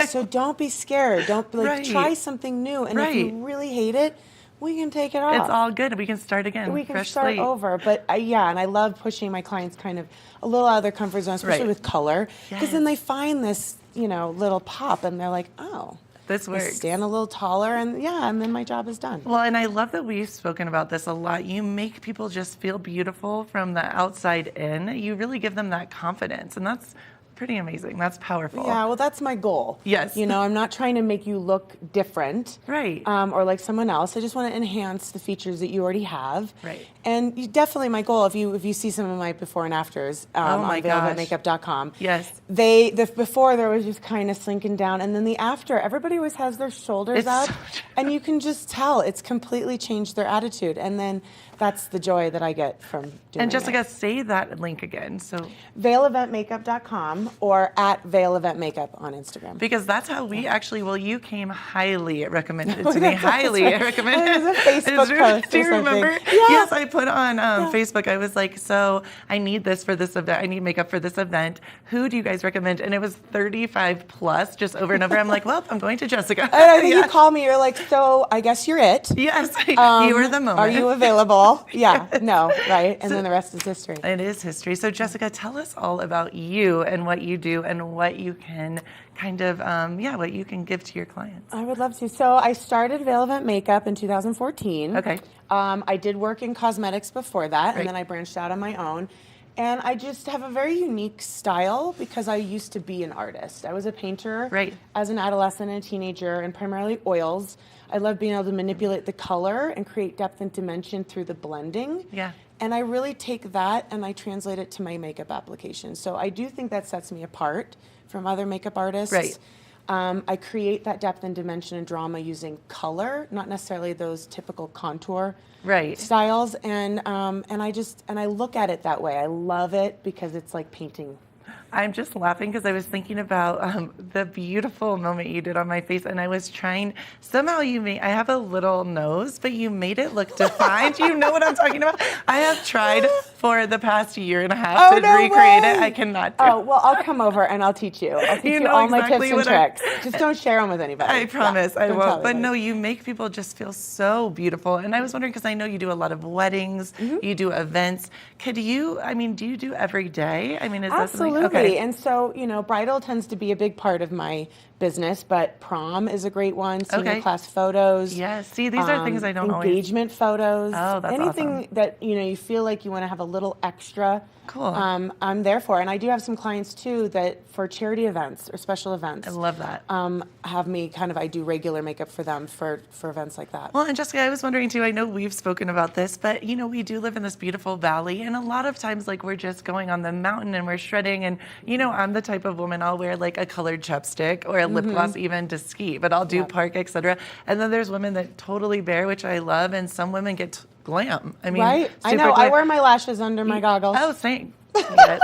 So don't be scared. Don't Right. try something new. And if you really hate it, we can take it off. It's all good. We can start again. We can fresh start slate. over. But and I love pushing my clients kind of a little out of their comfort zone, especially Right. with color, because Yes. then they find this, little pop, and they're like, oh, This I works. stand a little taller, and then my job is done. Well, and I love that we've spoken about this a lot. You make people just feel beautiful from the outside in. You really give them that confidence, and that's pretty amazing. That's powerful. Yeah, well, that's my goal. Yes. I'm not trying to make you look different. Right. Or like someone else. I just want to enhance the features that you already have. Right. And definitely my goal, if you see some of my before and afters Oh my on gosh. VailVetMakeup.com. Yes. The before there was just kind of slinking down, and then the after, everybody always has their shoulders It's up, so true. and you can just tell it's completely changed their attitude. And then that's the joy that I get from doing And Jessica, it. say that link again. So VailEventMakeup.com or at VailEventMakeup on Instagram. because that's how we actually, you came highly recommended Oh, to me. that's Highly right. recommended. It was a Facebook post Do or you remember? something. Yeah. Yes, I put on Facebook. I was like, so I need this for this event. I need makeup for this event. Who do you guys recommend? And it was 35 plus, just over and over. I'm like, well, I'm going to Jessica. And I think Yeah. you called me. You're like, so I guess you're it. Yes, you were the moment. Are you available? Yeah. No. Right. And then the rest is history. It is history. So Jessica, tell us all about you and what you do and what you can kind of, what you can give to your clients. I would love to. So I started Vail Event Makeup in 2014. Okay. I did work in cosmetics before that, Right. and then I branched out on my own. And I just have a very unique style because I used to be an artist. I was a painter as an adolescent and a teenager, and primarily oils. I love being able to manipulate the color and create depth and dimension through the blending. Yeah. And I really take that and I translate it to my makeup application. So I do think that sets me apart from other makeup artists. Right. I create that depth and dimension and drama using color, not necessarily those typical contour styles. And I look at it that way. I love it because it's like painting. I'm just laughing because I was thinking about the beautiful moment you did on my face, and I was trying, somehow I have a little nose, but you made it look defined. You know what I'm talking about? I have tried for the past year and a half to recreate it. I cannot do it. Oh, well, I'll come over and I'll teach you. I'll teach you all exactly my tips and tricks. Just don't share them with anybody. I promise I don't won't. tell But anybody. no, you make people just feel so beautiful. And I was wondering, because I know you do a lot of weddings, you do events. Do you do every day? I mean, is that something? Absolutely. Okay. And so, bridal tends to be a big part of my business, but prom is a great one. Senior class photos. Yes. See, these are things I don't always. Engagement photos. Oh, that's anything awesome. that, you feel like you want to have a little extra. Cool. I'm there for. And I do have some clients too that for charity events or special events. I love that. Have me I do regular makeup for them for events like that. Well, and Jessica, I was wondering too, I know we've spoken about this, but we do live in this beautiful valley, and a lot of times we're just going on the mountain and we're shredding, and I'm the type of woman, I'll wear a colored chapstick or a lip gloss even to ski, but I'll do park, etc. And then there's women that totally bare, which I love, and some women get glam. I mean, right? I know. I wear my lashes under my goggles. Oh, same. Yes.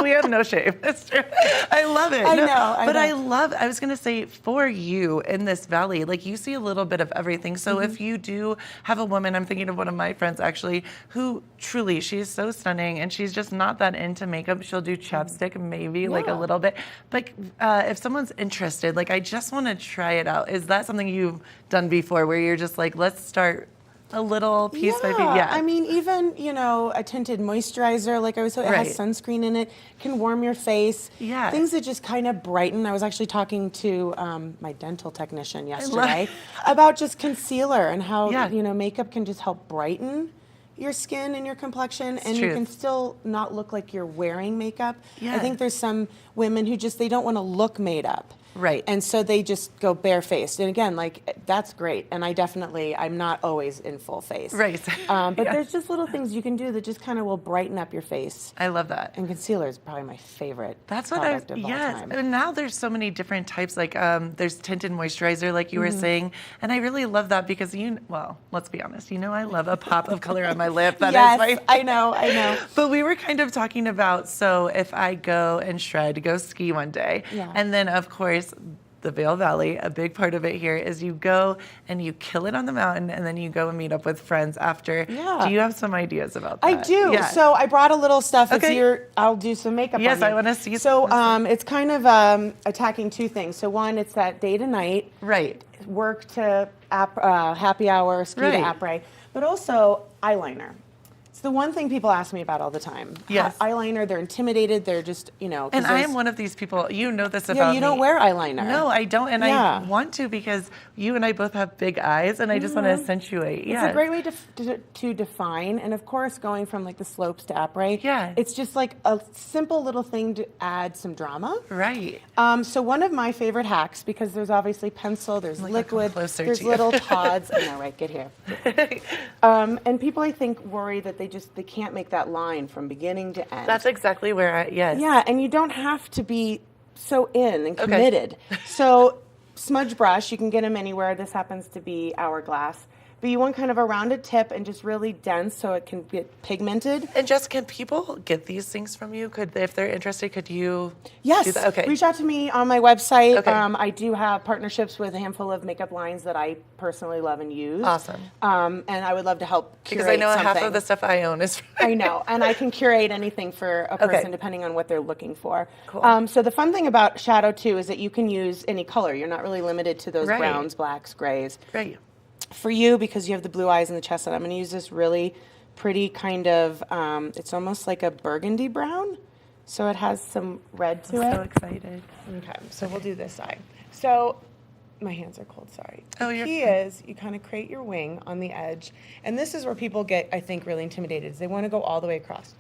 We have no shame. It's true. I love it. I know. I was going to say, for you in this valley, you see a little bit of everything. So if you do have a woman, I'm thinking of one of my friends actually, who truly, she's so stunning and she's just not that into makeup. She'll do chapstick, maybe a little bit. But if someone's interested, I just want to try it out. Is that something you've done before where you're just let's start a little piece by piece? Yeah. I mean, even, a tinted moisturizer, like I was saying, it has sunscreen in it, can warm your face. Yeah. Things that just kind of brighten. I was actually talking to my dental technician yesterday about just concealer and how, makeup can just help brighten your skin and your complexion, and you can still not look like you're wearing makeup. Yeah. I think there's some women who they don't want to look made up. Right. And so they just go barefaced. And again, that's great. And I'm not always in full face. Right. But there's just little things you can do that just kind of will brighten up your face. I love that. And concealer is probably my favorite product of all time. And now there's so many different types, there's tinted moisturizer, like you were saying. And I really love that because let's be honest, I love a pop of color on my lip. That is I know. But we were kind of talking about, so if I go and go ski one day, and then of course, the Vail Valley, a big part of it here is you go and you kill it on the mountain, and then you go and meet up with friends after. Yeah. Do you have some ideas about that? I do. Yeah. So I brought a little stuff. Okay. I'll do some makeup on Yes, you. I want to see. So it's kind of attacking two things. So one, it's that day to night. Right. Work to happy hour, ski to après. But also eyeliner. It's the one thing people ask me about all the time. Yes. Eyeliner, they're intimidated. They're just, And I am one of these people. You know this about me. Yeah, you don't wear eyeliner. No, I don't. And I want to because you and I both have big eyes, and I just want to accentuate. It's a great way to define. And of course, going from the slopes to après. Yeah. It's just a simple little thing to add some drama. Right. So one of my favorite hacks, because there's obviously pencil, there's liquid, there's to you. little pods. I know, right? Get here. And people, I think, worry that they can't make that line from beginning to end. That's exactly where yes. Yeah, and you don't have to be so in and committed. So smudge brush, you can get them anywhere. This happens to be Hourglass. But you want kind of a rounded tip and just really dense so it can get pigmented. And Jess, can people get these things from you? If they're interested, could you Yes. do that? Okay. Reach out to me on my website. Okay. I do have partnerships with a handful of makeup lines that I personally love and use. Awesome. And I would love to help curate Because I know something. half of the stuff I own is I know. And I can curate anything for a person depending on what they're looking for. Cool. So the fun thing about Shadow, too, is that you can use any color. You're not really limited to those browns, blacks, grays. Right. For you, because you have the blue eyes and the chestnut, I'm going to use this really pretty kind of, it's almost like a burgundy brown. So it has some red to it. I'm so excited. Okay, so we'll do this side. So my hands are cold, sorry. The key is you kind of create your wing on the edge. And this is where people get, I think, really intimidated. Is they want to go all the way across.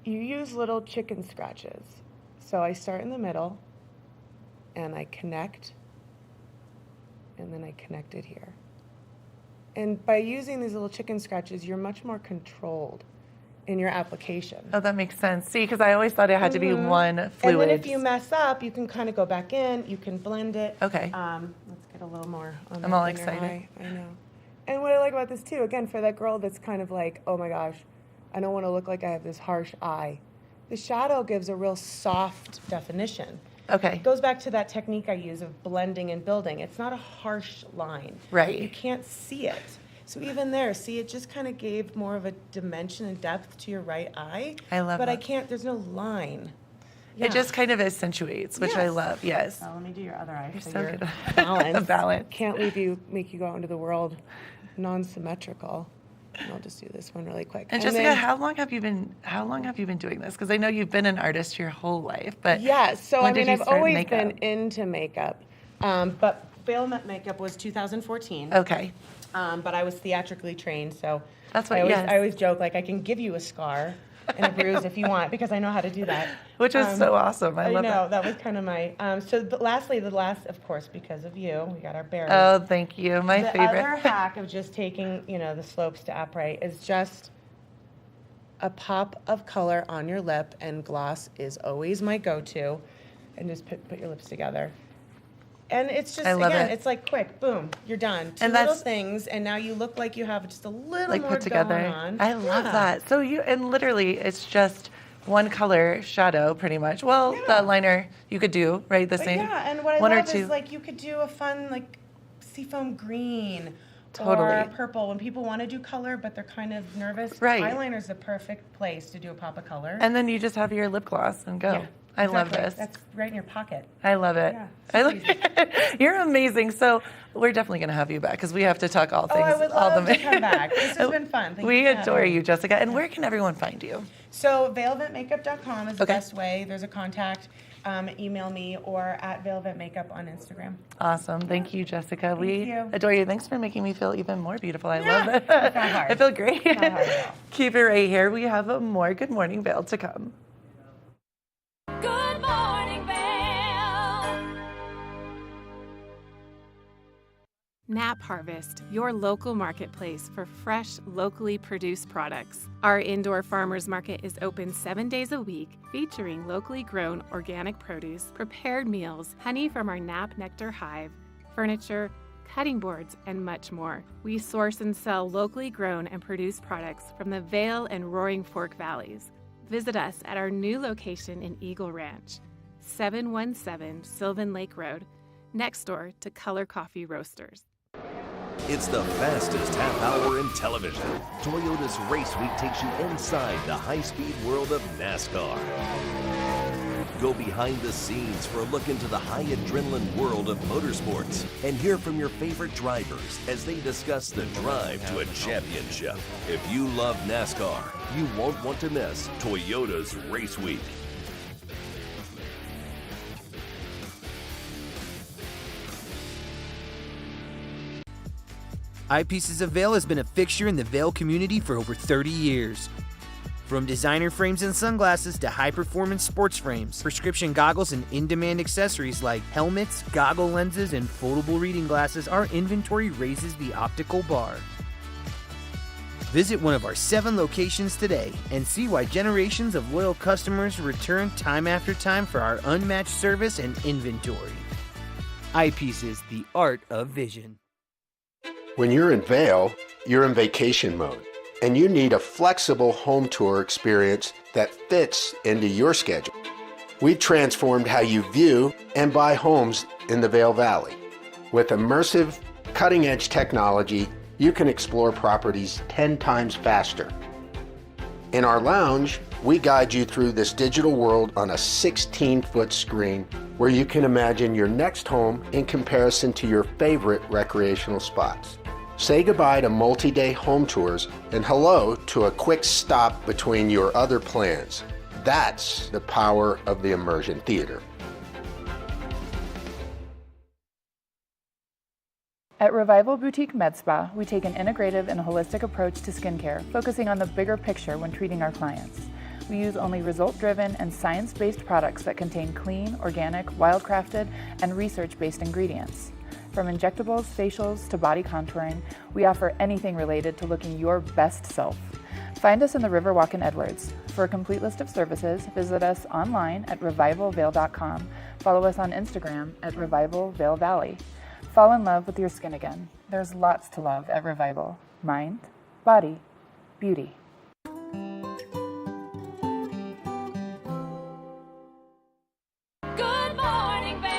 You use little chicken scratches. So I start in the middle, and I connect, and then I connect it here. And by using these little chicken scratches, you're much more controlled in your application. Oh, that makes sense. See, because I always thought it had to be one fluid. And then if you mess up, you can kind of go back in, you can blend it. Okay. Let's get a little more on I'm that all in your excited. eye. I know. And what I like about this too, again, for that girl that's kind of like, oh my gosh, I don't want to look like I have this harsh eye. The shadow gives a real soft definition. Okay. It goes back to that technique I use of blending and building. It's not a harsh line. Right. You can't see it. So even there, see, it just kind of gave more of a dimension and depth to your right eye. I love but that. I can't, there's no line. It just kind of accentuates, which I love. Yes. Now let me do your other eye. You're so so you're good. balanced. Balance. Can't make you go out into the world non-symmetrical. And I'll just do this one really quick. And Jessica, how long have you been doing this? Because I know you've been an artist your whole life, but yeah. So when I mean, did you I've start always makeup? been into makeup, but Vail Makeup was 2014. Okay. But I was theatrically trained, so That's what. I always joke like I can give you a scar and a bruise if you want because I know how to do that. Which is so awesome. I love know that. was kind of my. Lastly, the last, of course, because of you, we got our berries. Oh, thank you. My the favorite. other hack of just taking, the slopes to upright is just a pop of color on your lip, and gloss is always my go-to. And just put your lips together. And it's just, it's like quick, boom, you're done. Two little things, and now you look like you have just a little more put together. going on. I love that. So literally, it's just one color shadow, pretty much. Well, the liner you could do, right? The same. Yeah, and what I one love or two. is like you could do a fun like seafoam green. Totally. Or purple. When people want to do color, but they're kind of nervous. Right. Eyeliner's the perfect place to do a pop of color. And then you just have your lip gloss and go. Yeah, I love exactly. this. That's right in your pocket. I love it. Yeah, You're amazing. So we're definitely going to have you back because we have to talk all things. I would love to come back. This has been fun. Thank We you for adore having you, me. Jessica. And where can everyone find you? So vailventmakeup.com is the best way. There's a contact. Email me or at VailVentMakeup on Instagram. Awesome. Thank you, Jessica. We you. adore you. Thanks for making me feel even more beautiful. I Yeah, love it. it's not hard. I feel great. It's not hard at all. Keep it right here. We have more Good Morning Vail to come. Good morning, Vail. Nap Harvest, your local marketplace for fresh, locally produced products. Our indoor farmers market is open 7 days a week, featuring locally grown organic produce, prepared meals, honey from our Nap Nectar hive, furniture, cutting boards, and much more. We source and sell locally grown and produced products from the Vail and Roaring Fork Valleys. Visit us at our new location in Eagle Ranch, 717 Sylvan Lake Road, next door to Color Coffee Roasters. It's the fastest half hour in television. Toyota's Race Week takes you inside the high-speed world of NASCAR. Go behind the scenes for a look into the high adrenaline world of motorsports and hear from your favorite drivers as they discuss the drive to a championship. If you love NASCAR, you won't want to miss Toyota's Race Week. Eyepieces of Vail has been a fixture in the Vail community for over 30 years. From designer frames and sunglasses to high-performance sports frames, prescription goggles, and in-demand accessories like helmets, goggle lenses, and foldable reading glasses, our inventory raises the optical bar. Visit one of our 7 locations today and see why generations of loyal customers return time after time for our unmatched service and inventory. Eyepieces, the art of vision. When you're in Vail, you're in vacation mode, and you need a flexible home tour experience that fits into your schedule. We've transformed how you view and buy homes in the Vail Valley. With immersive, cutting-edge technology, you can explore properties 10 times faster. In our lounge, we guide you through this digital world on a 16-foot screen where you can imagine your next home in comparison to your favorite recreational spots. Say goodbye to multi-day home tours and hello to a quick stop between your other plans. That's the power of the immersion theater. At Revival Boutique Med Spa, we take an integrative and holistic approach to skincare, focusing on the bigger picture when treating our clients. We use only result-driven and science-based products that contain clean, organic, wildcrafted, and research-based ingredients. From injectables, facials, to body contouring, we offer anything related to looking your best self. Find us in the Riverwalk in Edwards. For a complete list of services, visit us online at revivalvail.com. Follow us on Instagram at Revival Vail Valley. Fall in love with your skin again. There's lots to love at Revival. Mind, body, beauty. Good morning, Vail.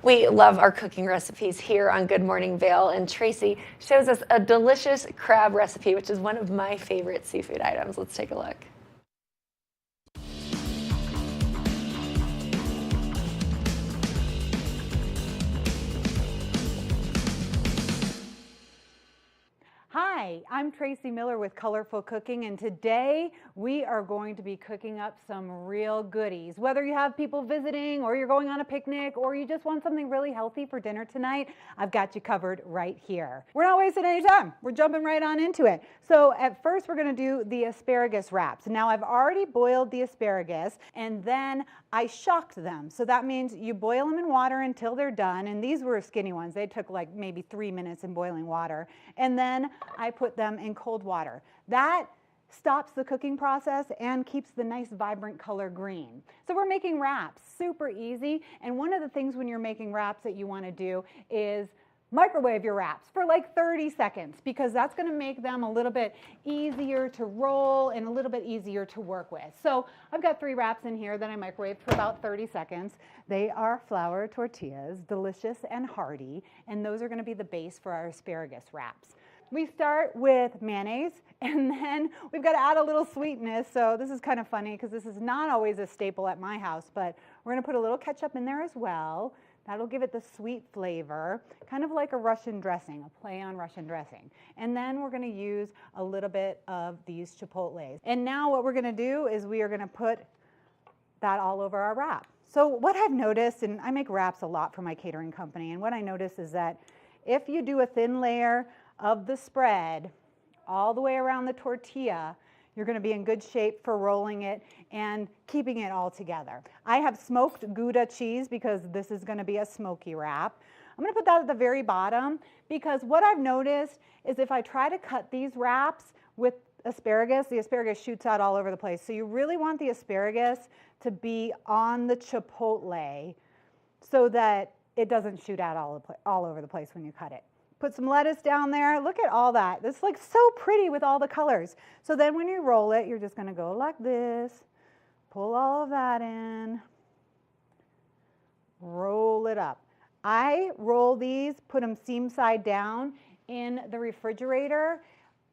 We love our cooking recipes here on Good Morning Vail, and Tracy shows us a delicious crab recipe, which is one of my favorite seafood items. Let's take a look. Hi, I'm Tracy Miller with Colorful Cooking, and today we are going to be cooking up some real goodies. Whether you have people visiting, or you're going on a picnic, or you just want something really healthy for dinner tonight, I've got you covered right here. We're not wasting any time. We're jumping right on into it. So at first we're going to do the asparagus wraps. Now I've already boiled the asparagus, and then I shocked them. So that means you boil them in water until they're done, and these were skinny ones. They took like maybe 3 minutes in boiling water. And then I put them in cold water. That stops the cooking process and keeps the nice vibrant color green. So we're making wraps, super easy. And one of the things when you're making wraps that you want to do is microwave your wraps for like 30 seconds, because that's going to make them a little bit easier to roll and a little bit easier to work with. So I've got 3 wraps in here that I microwaved for about 30 seconds. They are flour tortillas, delicious and hearty, and those are going to be the base for our asparagus wraps. We start with mayonnaise, and then we've got to add a little sweetness. So this is kind of funny because this is not always a staple at my house, but we're going to put a little ketchup in there as well. That'll give it the sweet flavor, kind of like a Russian dressing, a play on Russian dressing. And then we're going to use a little bit of these chipotles. And now what we're going to do is we are going to put that all over our wrap. So what I've noticed, and I make wraps a lot for my catering company, and what I notice is that if you do a thin layer of the spread all the way around the tortilla, you're going to be in good shape for rolling it and keeping it all together. I have smoked Gouda cheese because this is going to be a smoky wrap. I'm going to put that at the very bottom because what I've noticed is if I try to cut these wraps with asparagus, the asparagus shoots out all over the place. So you really want the asparagus to be on the chipotle so that it doesn't shoot out all over the place when you cut it. Put some lettuce down there. Look at all that. This looks so pretty with all the colors. So then when you roll it, you're just going to go like this. Pull all of that in. Roll it up. I roll these, put them seam side down in the refrigerator,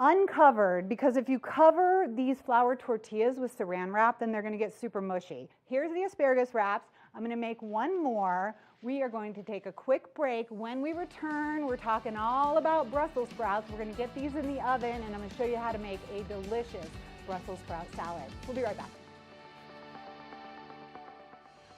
uncovered, because if you cover these flour tortillas with saran wrap, then they're going to get super mushy. Here's the asparagus wraps. I'm going to make one more. We are going to take a quick break. When we return, we're talking all about Brussels sprouts. We're going to get these in the oven, and I'm going to show you how to make a delicious Brussels sprout salad. We'll be right back.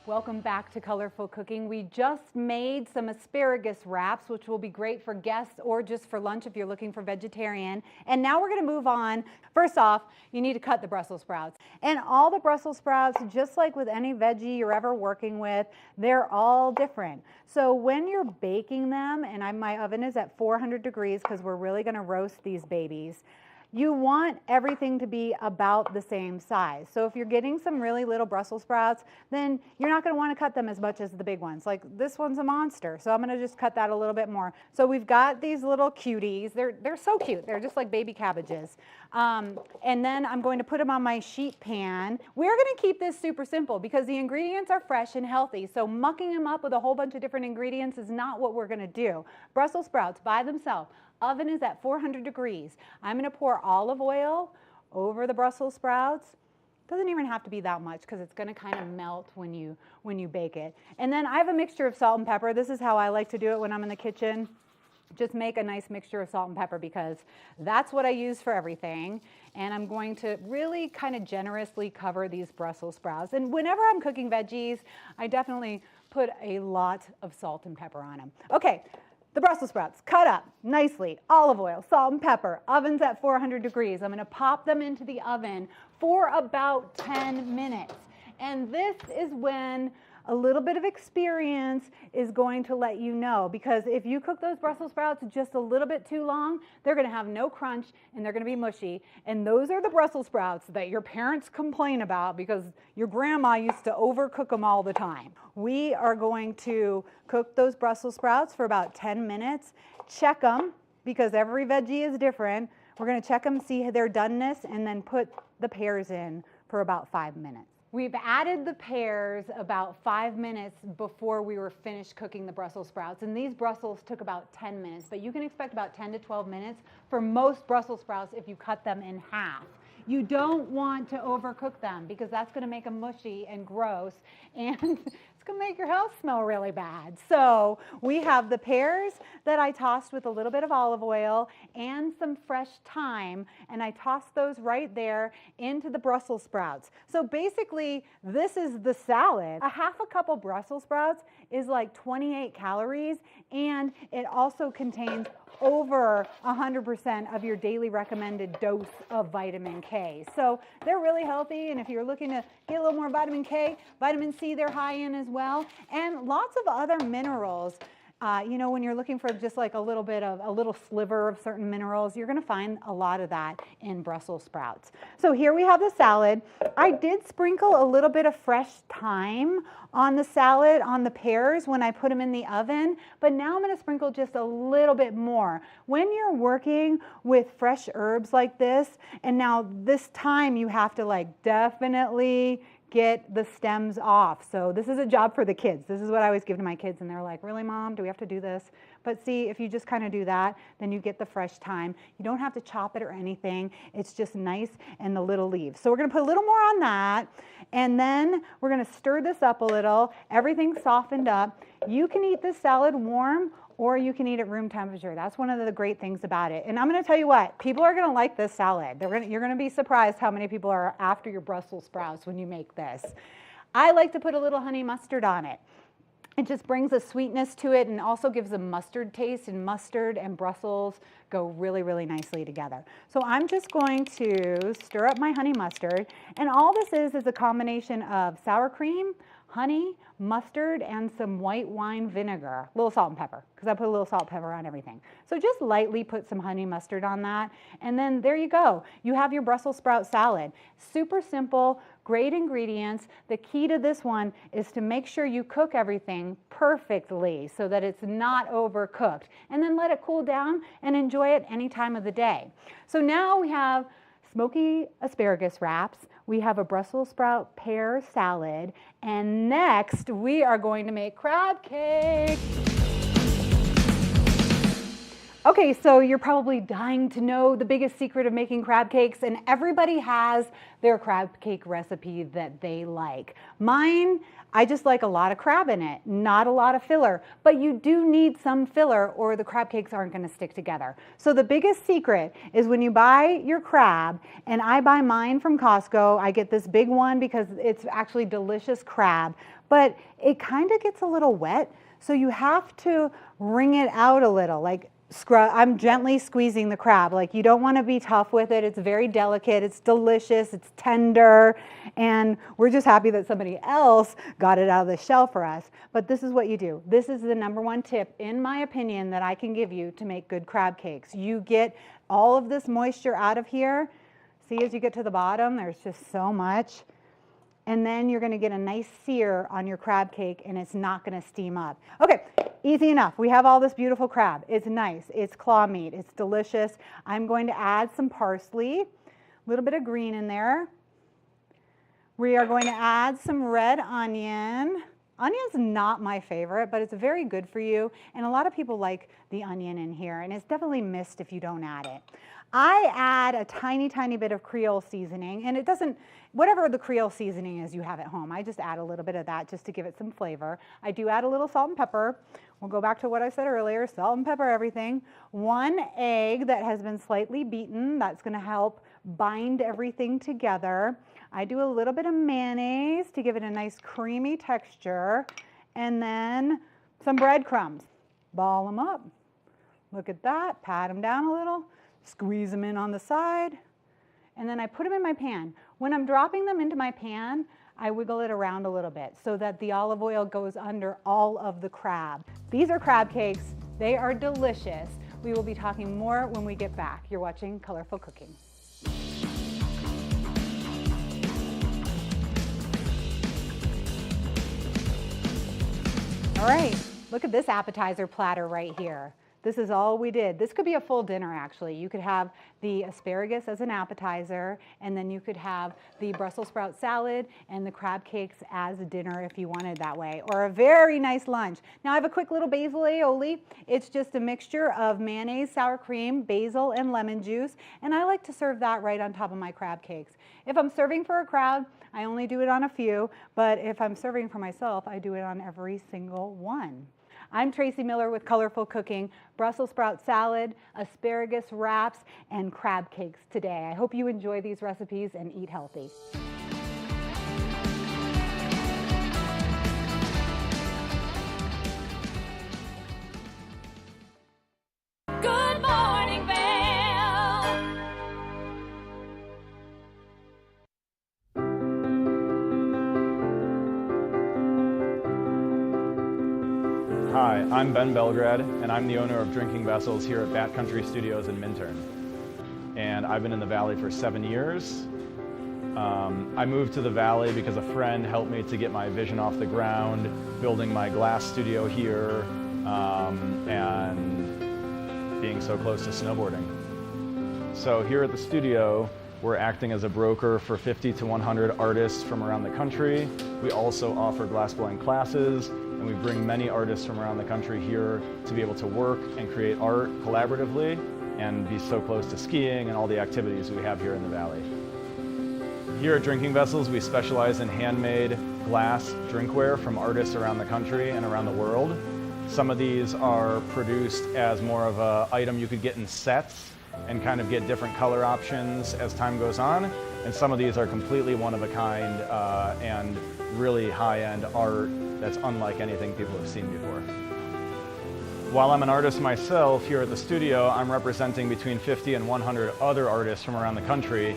Welcome back to Colorful Cooking. We just made some asparagus wraps, which will be great for guests or just for lunch if you're looking for vegetarian. And now we're going to move on. First off, you need to cut the Brussels sprouts. And all the Brussels sprouts, just like with any veggie you're ever working with, they're all different. So when you're baking them, and my oven is at 400 degrees because we're really going to roast these babies, you want everything to be about the same size. So if you're getting some really little Brussels sprouts, then you're not going to want to cut them as much as the big ones. Like this one's a monster, so I'm going to just cut that a little bit more. So we've got these little cuties. They're so cute. They're just like baby cabbages. And then I'm going to put them on my sheet pan. We're going to keep this super simple because the ingredients are fresh and healthy. So mucking them up with a whole bunch of different ingredients is not what we're going to do. Brussels sprouts by themselves. Oven is at 400 degrees. I'm going to pour olive oil over the Brussels sprouts. Doesn't even have to be that much because it's going to kind of melt when you bake it. And then I have a mixture of salt and pepper. This is how I like to do it when I'm in the kitchen. Just make a nice mixture of salt and pepper because that's what I use for everything. And I'm going to really kind of generously cover these Brussels sprouts. And whenever I'm cooking veggies, I definitely put a lot of salt and pepper on them. Okay. The Brussels sprouts, cut up nicely, olive oil, salt and pepper, oven's at 400 degrees. I'm going to pop them into the oven for about 10 minutes. And this is when A little bit of experience is going to let you know, because if you cook those Brussels sprouts just a little bit too long, they're going to have no crunch and they're going to be mushy. And those are the Brussels sprouts that your parents complain about because your grandma used to overcook them all the time. We are going to cook those Brussels sprouts for about 10 minutes. Check them, because every veggie is different. We're going to check them, see their doneness, and then put the pears in for about 5 minutes. We've added the pears about 5 minutes before we were finished cooking the Brussels sprouts. And these Brussels took about 10 minutes, but you can expect about 10 to 12 minutes for most Brussels sprouts if you cut them in half. You don't want to overcook them because that's going to make them mushy and gross, and it's going to make your house smell really bad. So we have the pears that I tossed with a little bit of olive oil and some fresh thyme, and I tossed those right there into the Brussels sprouts. So basically, this is the salad. A half a cup of Brussels sprouts is like 28 calories, and it also contains over 100% of your daily recommended dose of vitamin K. So they're really healthy, and if you're looking to get a little more vitamin K, vitamin C they're high in as well, and lots of other minerals. You know, when you're looking for just like a little sliver of certain minerals, you're going to find a lot of that in Brussels sprouts. So here we have the salad. I did sprinkle a little bit of fresh thyme on the salad, on the pears when I put them in the oven, but now I'm going to sprinkle just a little bit more. When you're working with fresh herbs like this, and now this thyme you have to like definitely get the stems off. So this is a job for the kids. This is what I always give to my kids, and they're like, really, Mom, do we have to do this? But see, if you just kind of do that, then you get the fresh thyme. You don't have to chop it or anything. It's just nice and the little leaves. So we're going to put a little more on that, and then we're going to stir this up a little. Everything's softened up. You can eat this salad warm, or you can eat at room temperature. That's one of the great things about it. And I'm going to tell you what, people are going to like this salad. You're going to be surprised how many people are after your Brussels sprouts when you make this. I like to put a little honey mustard on it. It just brings a sweetness to it and also gives a mustard taste, and mustard and Brussels go really, really nicely together. So I'm just going to stir up my honey mustard, and all this is a combination of sour cream, honey, mustard, and some white wine vinegar, a little salt and pepper, because I put a little salt and pepper on everything. So just lightly put some honey mustard on that, and then there you go. You have your Brussels sprout salad. Super simple, great ingredients. The key to this one is to make sure you cook everything perfectly so that it's not overcooked, and then let it cool down and enjoy it any time of the day. So now we have smoky asparagus wraps. We have a Brussels sprout pear salad, and next we are going to make crab cake. Okay, so you're probably dying to know the biggest secret of making crab cakes, and everybody has their crab cake recipe that they like. Mine, I just like a lot of crab in it, not a lot of filler, but you do need some filler or the crab cakes aren't going to stick together. So the biggest secret is when you buy your crab, and I buy mine from Costco, I get this big one because it's actually delicious crab, but it kind of gets a little wet, so you have to wring it out a little, like I'm gently squeezing the crab. Like, you don't want to be tough with it. It's very delicate. It's delicious. It's tender. And we're just happy that somebody else got it out of the shell for us. But this is what you do. This is the #1 tip, in my opinion, that I can give you to make good crab cakes. You get all of this moisture out of here. See, as you get to the bottom, there's just so much. And then you're going to get a nice sear on your crab cake, and it's not going to steam up. Okay, easy enough. We have all this beautiful crab. It's nice. It's claw meat. It's delicious. I'm going to add some parsley, a little bit of green in there. We are going to add some red onion. Onion's not my favorite, but it's very good for you. And a lot of people like the onion in here, and it's definitely missed if you don't add it. I add a tiny, tiny bit of Creole seasoning, and it doesn't, whatever the Creole seasoning is you have at home, I just add a little bit of that just to give it some flavor. I do add a little salt and pepper. We'll go back to what I said earlier, salt and pepper everything. 1 egg that has been slightly beaten, that's going to help bind everything together. I do a little bit of mayonnaise to give it a nice creamy texture, and then some breadcrumbs. Ball them up. Look at that, pat them down a little. Squeeze them in on the side, and then I put them in my pan. When I'm dropping them into my pan, I wiggle it around a little bit so that the olive oil goes under all of the crab. These are crab cakes. They are delicious. We will be talking more when we get back. You're watching Colorful Cooking. All right, look at this appetizer platter right here. This is all we did. This could be a full dinner, actually. You could have the asparagus as an appetizer, and then you could have the Brussels sprout salad and the crab cakes as a dinner if you wanted that way, or a very nice lunch. Now I have a quick little basil aioli. It's just a mixture of mayonnaise, sour cream, basil, and lemon juice, and I like to serve that right on top of my crab cakes. If I'm serving for a crowd, I only do it on a few, but if I'm serving for myself, I do it on every single one. I'm Tracy Miller with Colorful Cooking, Brussels sprout salad, asparagus wraps, and crab cakes today. I hope you enjoy these recipes and eat healthy. Good morning, Vail. Hi, I'm Ben Belgrad, and I'm the owner of Drinking Vessels here at Bat Country Studios in Minturn. And I've been in the Valley for 7 years. I moved to the Valley because a friend helped me to get my vision off the ground, building my glass studio here, and being so close to snowboarding. So here at the studio, we're acting as a broker for 50 to 100 artists from around the country. We also offer glassblowing classes, and we bring many artists from around the country here to be able to work and create art collaboratively and be so close to skiing and all the activities we have here in the Valley. Here at Drinking Vessels, we specialize in handmade glass drinkware from artists around the country and around the world. Some of these are produced as more of an item you could get in sets and kind of get different color options as time goes on. And some of these are completely one of a kind and really high-end art that's unlike anything people have seen before. While I'm an artist myself here at the studio, I'm representing between 50 and 100 other artists from around the country.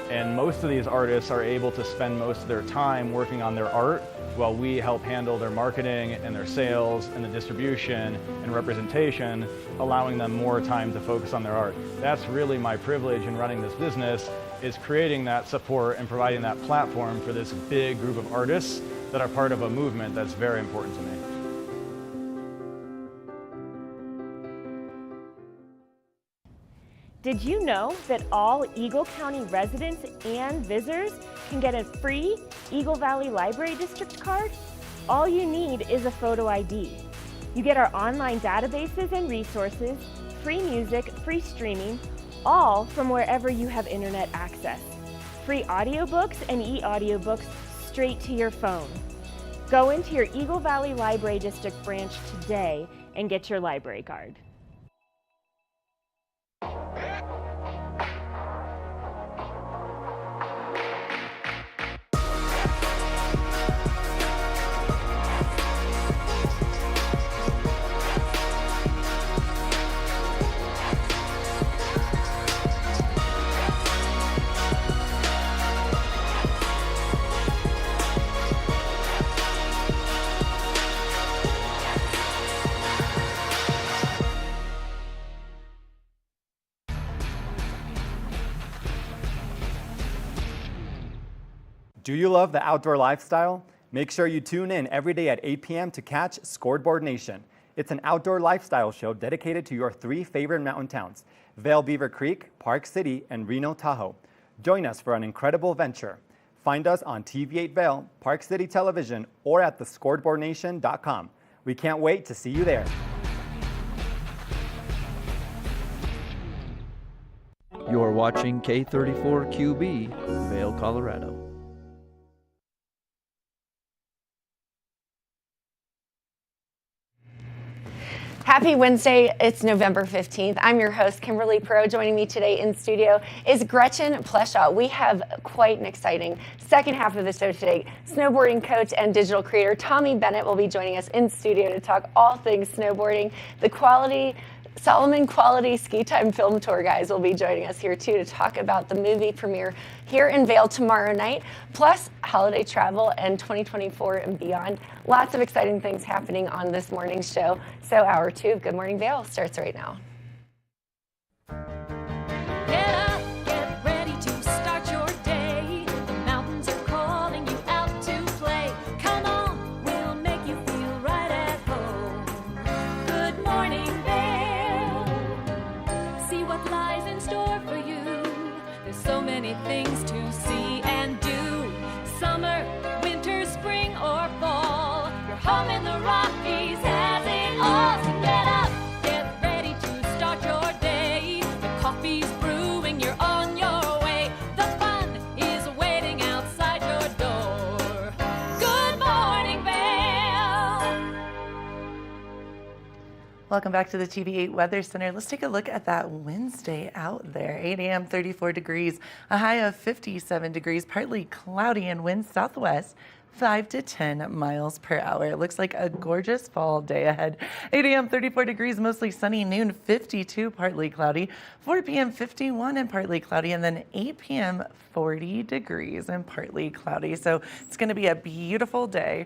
And most of these artists are able to spend most of their time working on their art while we help handle their marketing and their sales and the distribution and representation, allowing them more time to focus on their art. That's really my privilege in running this business, is creating that support and providing that platform for this big group of artists that are part of a movement that's very important to me. Did you know that all Eagle County residents and visitors can get a free Eagle Valley Library District card? All you need is a photo ID. You get our online databases and resources, free music, free streaming, all from wherever you have internet access. Free audiobooks and e-audiobooks straight to your phone. Go into your Eagle Valley Library District branch today and get your library card. Do you love the outdoor lifestyle? Make sure you tune in every day at 8 p.m. to catch Scoreboard Nation. It's an outdoor lifestyle show dedicated to your 3 favorite mountain towns, Vail, Beaver Creek, Park City, and Reno, Tahoe. Join us for an incredible venture. Find us on TV8 Vail, Park City Television, or at thescoreboardnation.com. We can't wait to see you there. You're watching K34QB, Vail, Colorado. Happy Wednesday, it's November 15th. I'm your host, Kimberly Pro. Joining me today in studio is Gretchen Pleshaw. We have quite an exciting second half of the show today. Snowboarding coach and digital creator Tommy Bennett will be joining us in studio to talk all things snowboarding, the quality Solomon Quality Ski Time Film Tour guys will be joining us here too to talk about the movie premiere here in Vail tomorrow night, plus holiday travel and 2024 and beyond. Lots of exciting things happening on this morning's show. So hour 2 of Good Morning Vail starts right now. Get up, get ready to start your day. The mountains are calling you out to play. Come on, we'll make you feel right at home. Good morning, Vail. See what lies in store for you. There's so many things to see and do. Summer, winter, spring, or fall. Your home in the Rockies has it all. So get up, get ready to start your day. The coffee's brewing, you're on your way. The fun is waiting outside your door. Good morning, Vail. Welcome back to the TV8 Weather Center. Let's take a look at that Wednesday out there. 8 a.m., 34 degrees, a high of 57 degrees, partly cloudy and wind southwest, 5 to 10 miles per hour. It looks like a gorgeous fall day ahead. 8 a.m., 34 degrees, mostly sunny. Noon, 52, partly cloudy. 4 p.m., 51 and partly cloudy. And then 8 p.m., 40 degrees and partly cloudy. So it's going to be a beautiful day.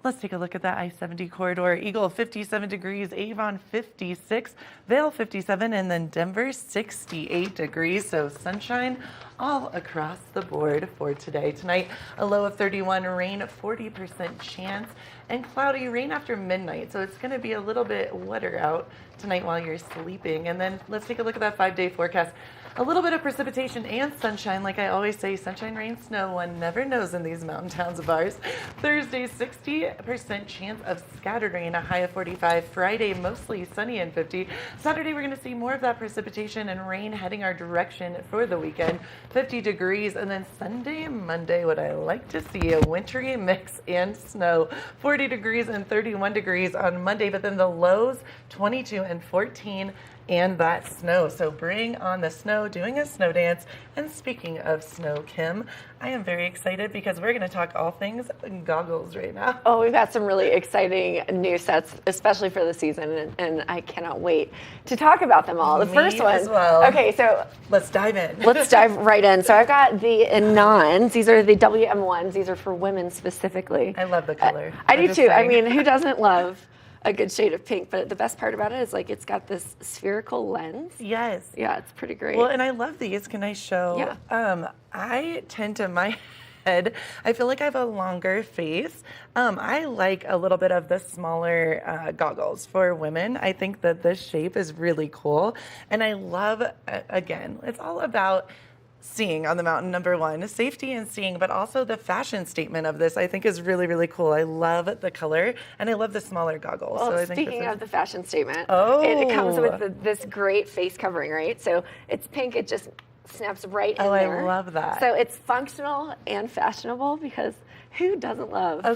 Let's take a look at that I-70 corridor. Eagle, 57 degrees, Avon, 56, Vail, 57, and then Denver, 68 degrees. So sunshine all across the board for today. Tonight, a low of 31, rain, 40% chance, and cloudy rain after midnight. So it's going to be a little bit wetter out tonight while you're sleeping. And then let's take a look at that 5-day forecast. A little bit of precipitation and sunshine. Like I always say, sunshine, rain, snow, one never knows in these mountain towns of ours. Thursday, 60% chance of scattered rain, a high of 45. Friday, mostly sunny and 50. Saturday, we're going to see more of that precipitation and rain heading our direction for the weekend, 50 degrees. And then Sunday and Monday, what I like to see, a wintry mix and snow, 40 degrees and 31 degrees on Monday. But then the lows, 22 and 14. And that snow. So bring on the snow, doing a snow dance. And speaking of snow, Kim, I am very excited because we're going to talk all things goggles right now. Oh, we've got some really exciting new sets, especially for the season, and I cannot wait to talk about them all. The first one. As well. Okay, so let's dive in. Let's dive right in. So I've got the Anons. These are the WM1s. These are for women specifically. I love the color. I do too. I mean, who doesn't love a good shade of pink? But the best part about it is like it's got this spherical lens. Yes. Yeah, it's pretty great. Well, and I love these. Can I show? Yeah. I tend to my head. I feel like I have a longer face. I like a little bit of the smaller goggles for women. I think that this shape is really cool. And I love, again, it's all about seeing on the mountain, number one, safety and seeing, but also the fashion statement of this I think is really, really cool. I love the color and I love the smaller goggles. Well, so I think speaking of the fashion statement, Oh. it comes with this great face covering, right? So it's pink, it just snaps right in there. I love that. So it's functional and fashionable because who doesn't love a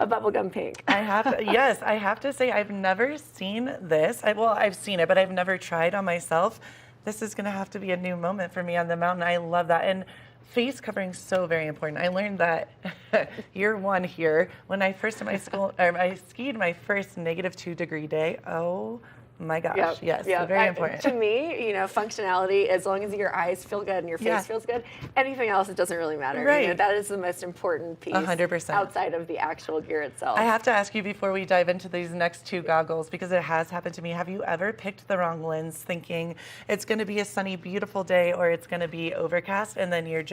bubblegum pink? I have to, yes, I have to say I've never seen this. I've seen it, but I've never tried on myself. This is going to have to be a new moment for me on the mountain. I love that. And face covering is so very important. I learned that year one here when I first in my school, or I skied my first -2 degree day. Oh my gosh, yes, very important. To me, functionality, as long as your eyes feel good and your face feels good, anything else, it doesn't really matter. Right. That is the most important piece 100%. outside of the actual gear itself. I have to ask you before we dive into these next two goggles, because it has happened to me. Have you ever picked the wrong lens thinking it's going to be a sunny, beautiful day or it's going to be overcast and then you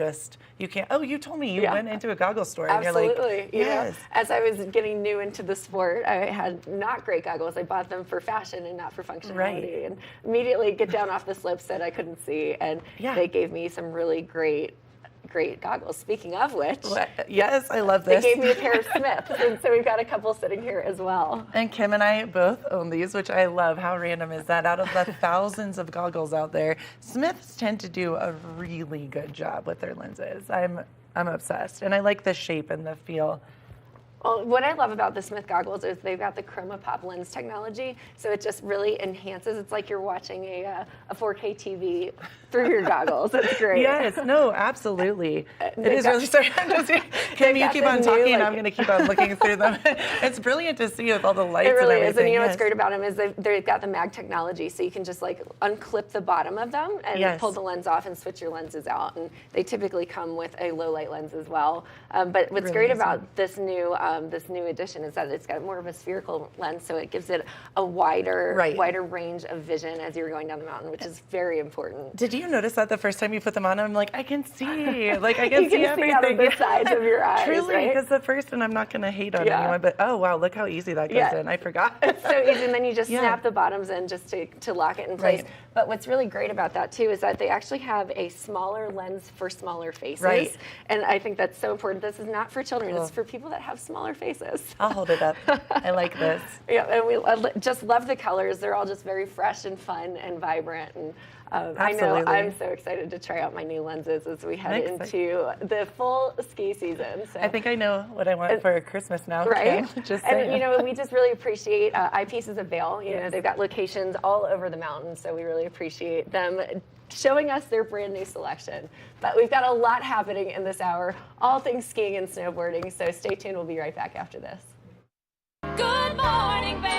can't, you told me you went into a goggle store and you're like, Absolutely. yes. As I was getting new into the sport, I had not great goggles. I bought them for fashion and not for functionality, and immediately get down off the slopes that I couldn't see, and they gave me some really great goggles. Speaking of which, yes, I love this. They gave me a pair of Smiths, and so we've got a couple sitting here as well. And Kim and I both own these, which I love. How random is that? Out of the thousands of goggles out there, Smiths tend to do a really good job with their lenses. I'm obsessed, and I like the shape and the feel. Well, what I love about the Smith goggles is they've got the chroma pop lens technology, so it just really enhances. It's like you're watching a 4K TV through your goggles. It's great. Yes, no, absolutely. It is really, sorry, I'm just, Kim, you keep on talking, and I'm going to keep on looking through them. It's brilliant to see with all the lights and everything. It really and is, and you know yes. what's great about them is they've got the mag technology, so you can just like unclip the bottom of them and pull the lens off and switch your lenses out, and they typically come with a low light lens as well. But what's great about this new edition is that it's got more of a spherical lens, so it gives it a wider range of vision as you're going down the mountain, which is very important. Did you notice that the first time you put them on? I'm like, I can see, like I can you see can everything. See out of the sides of your eyes. Truly, because right? the first, and I'm not going to hate on anyone, but oh wow, look how easy that goes in. I forgot. It's so easy, and then you just snap the bottoms in just to lock it in place. Right. But what's really great about that too is that they actually have a smaller lens for smaller faces. Right. And I think that's so important. This is not for children. It's for people that have smaller faces. I'll hold it up. I like this. Yeah, and we just love the colors. They're all just very fresh and fun and vibrant. And I know I'm so excited to try out my new lenses as we head into the full ski season. So. I think I know what I want for Christmas now. Right? Kim. Just and you know, we just really appreciate Eyepieces of Vail. You know, they've got locations all over the mountain, so we really appreciate them showing us their brand new selection. But we've got a lot happening in this hour, all things skiing and snowboarding, so stay tuned. We'll be right back after this. Good morning, Vail.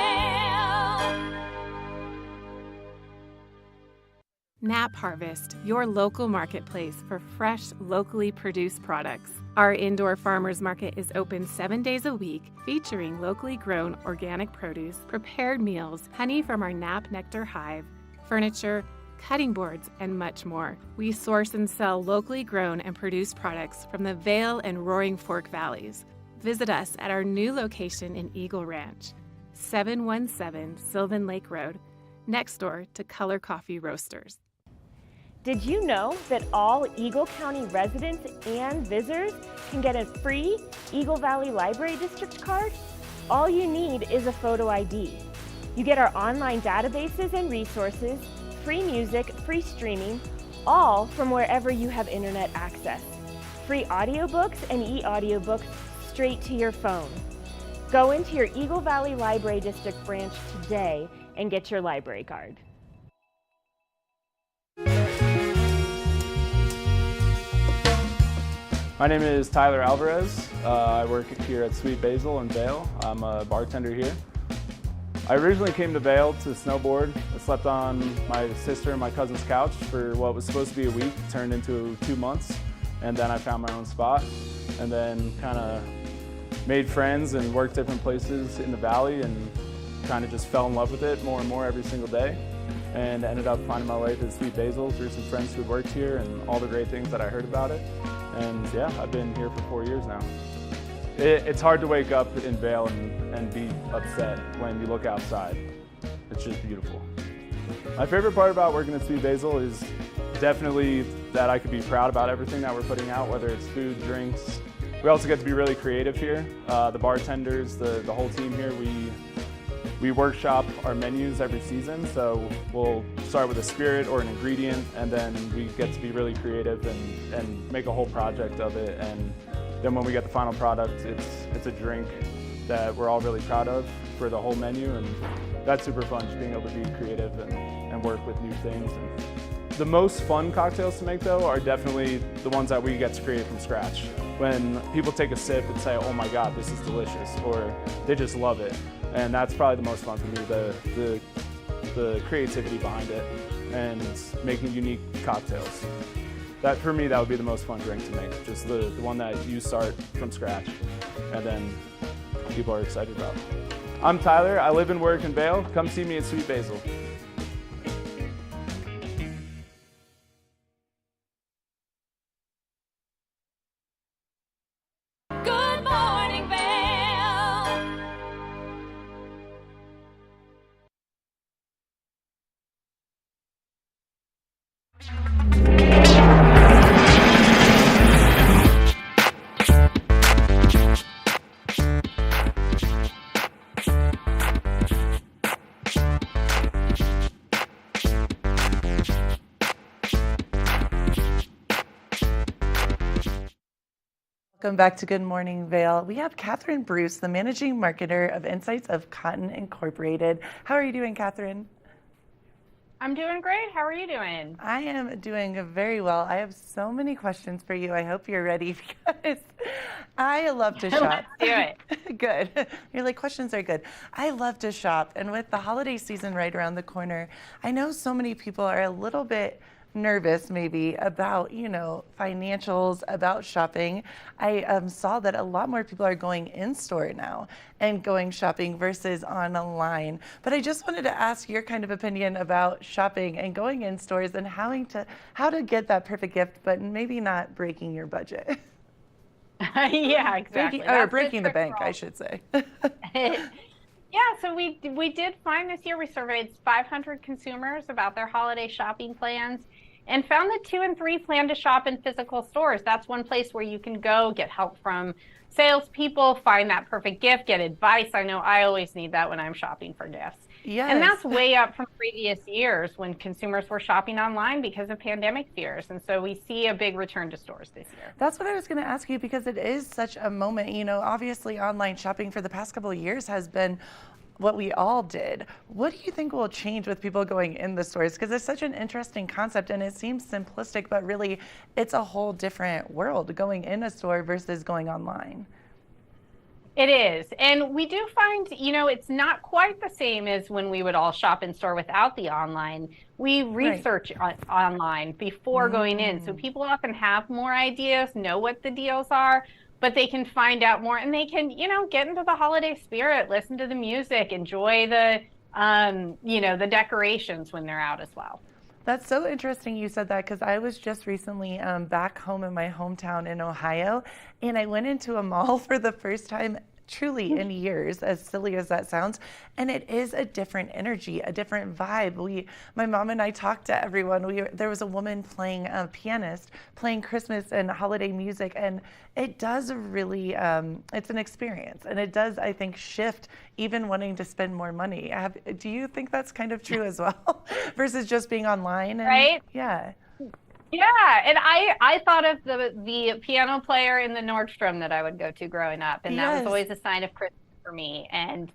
Nap Harvest, your local marketplace for fresh, locally produced products. Our indoor farmers market is open 7 days a week, featuring locally grown organic produce, prepared meals, honey from our Nap Nectar hive, furniture, cutting boards, and much more. We source and sell locally grown and produced products from the Vail and Roaring Fork Valleys. Visit us at our new location in Eagle Ranch, 717 Sylvan Lake Road, next door to Color Coffee Roasters. Did you know that all Eagle County residents and visitors can get a free Eagle Valley Library District card? All you need is a photo ID. You get our online databases and resources, free music, free streaming, all from wherever you have internet access. Free audiobooks and e-audiobooks straight to your phone. Go into your Eagle Valley Library District branch today and get your library card. My name is Tyler Alvarez. I work here at Sweet Basil in Vail. I'm a bartender here. I originally came to Vail to snowboard. I slept on my sister and my cousin's couch for what was supposed to be a week, turned into 2 months, and then I found my own spot, and then kind of made friends and worked different places in the valley and kind of just fell in love with it more and more every single day, and ended up finding my way to Sweet Basil through some friends who worked here and all the great things that I heard about it. And yeah, I've been here for 4 years now. It's hard to wake up in Vail and be upset when you look outside. It's just beautiful. My favorite part about working at Sweet Basil is definitely that I could be proud about everything that we're putting out, whether it's food, drinks. We also get to be really creative here. The bartenders, the whole team here, we workshop our menus every season, so we'll start with a spirit or an ingredient, and then we get to be really creative and make a whole project of it. And then when we get the final product, it's a drink that we're all really proud of for the whole menu, and that's super fun, just being able to be creative and work with new things. And the most fun cocktails to make, though, are definitely the ones that we get to create from scratch. When people take a sip and say, oh my God, this is delicious, or they just love it. And that's probably the most fun for me, the creativity behind it and making unique cocktails. That, for me, that would be the most fun drink to make, just the one that you start from scratch and then people are excited about. I'm Tyler, I live and work in Vail. Come see me at Sweet Basil. Good morning, Vail. Welcome back to Good Morning Vail. We have Catherine Bruce, the managing marketer of Insights of Cotton Incorporated. How are you doing, Catherine? I'm doing great. How are you doing? I am doing very well. I have so many questions for you. I hope you're ready because I love to shop. Let's do it. Good. You're like, questions are good. I love to shop. And with the holiday season right around the corner, I know so many people are a little bit nervous maybe about, financials, about shopping. I saw that a lot more people are going in store now and going shopping versus online. But I just wanted to ask your kind of opinion about shopping and going in stores and how to get that perfect gift, but maybe not breaking your budget. Yeah, exactly. Breaking the bank, I should say. Yeah, so we did find this year, we surveyed 500 consumers about their holiday shopping plans and found that 2 in 3 plan to shop in physical stores. That's one place where you can go, get help from salespeople, find that perfect gift, get advice. I know I always need that when I'm shopping for gifts. Yes. And that's way up from previous years when consumers were shopping online because of pandemic fears. And so we see a big return to stores this year. That's what I was going to ask you because it is such a moment. Obviously online shopping for the past couple of years has been what we all did. What do you think will change with people going in the stores? Because it's such an interesting concept and it seems simplistic, but really it's a whole different world going in a store versus going online. It is. And we do find, it's not quite the same as when we would all shop in store without the online. We research online before going in. So people often have more ideas, know what the deals are, but they can find out more and they can, get into the holiday spirit, listen to the music, enjoy the, the decorations when they're out as well. That's so interesting you said that because I was just recently back home in my hometown in Ohio, and I went into a mall for the first time truly in years, as silly as that sounds, and it is a different energy, a different vibe. My mom and I talked to everyone. There was a woman playing a pianist, playing Christmas and holiday music, and it does really, it's an experience, and it does, I think, shift even wanting to spend more money. Do you think that's kind of true as well, versus just being online? Right? Yeah. Yeah, and I thought of the piano player in the Nordstrom that I would go to growing up, and that was always a sign of Christmas for me. And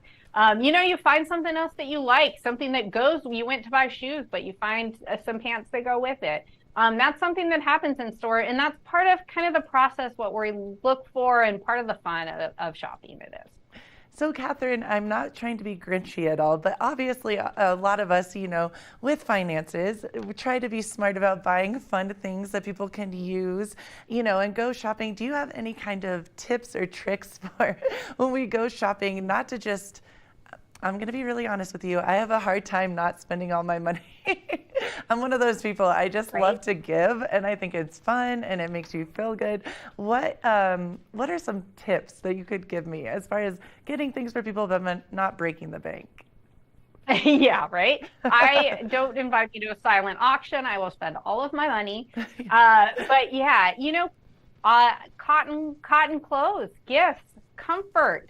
you find something else that you like, something that goes. You went to buy shoes, but you find some pants that go with it. That's something that happens in store, and that's part of kind of the process, what we look for, and part of the fun of shopping. It is. So, Catherine, I'm not trying to be grinchy at all, but obviously a lot of us, with finances, we try to be smart about buying fun things that people can use, and go shopping. Do you have any kind of tips or tricks for when we go shopping, not to just, I'm going to be really honest with you, I have a hard time not spending all my money. I'm one of those people, I just love to give, and I think it's fun, and it makes you feel good. What are some tips that you could give me as far as getting things for people but not breaking the bank? Yeah, right? I don't invite you to a silent auction. I will spend all of my money. But yeah, cotton clothes, gifts, comfort.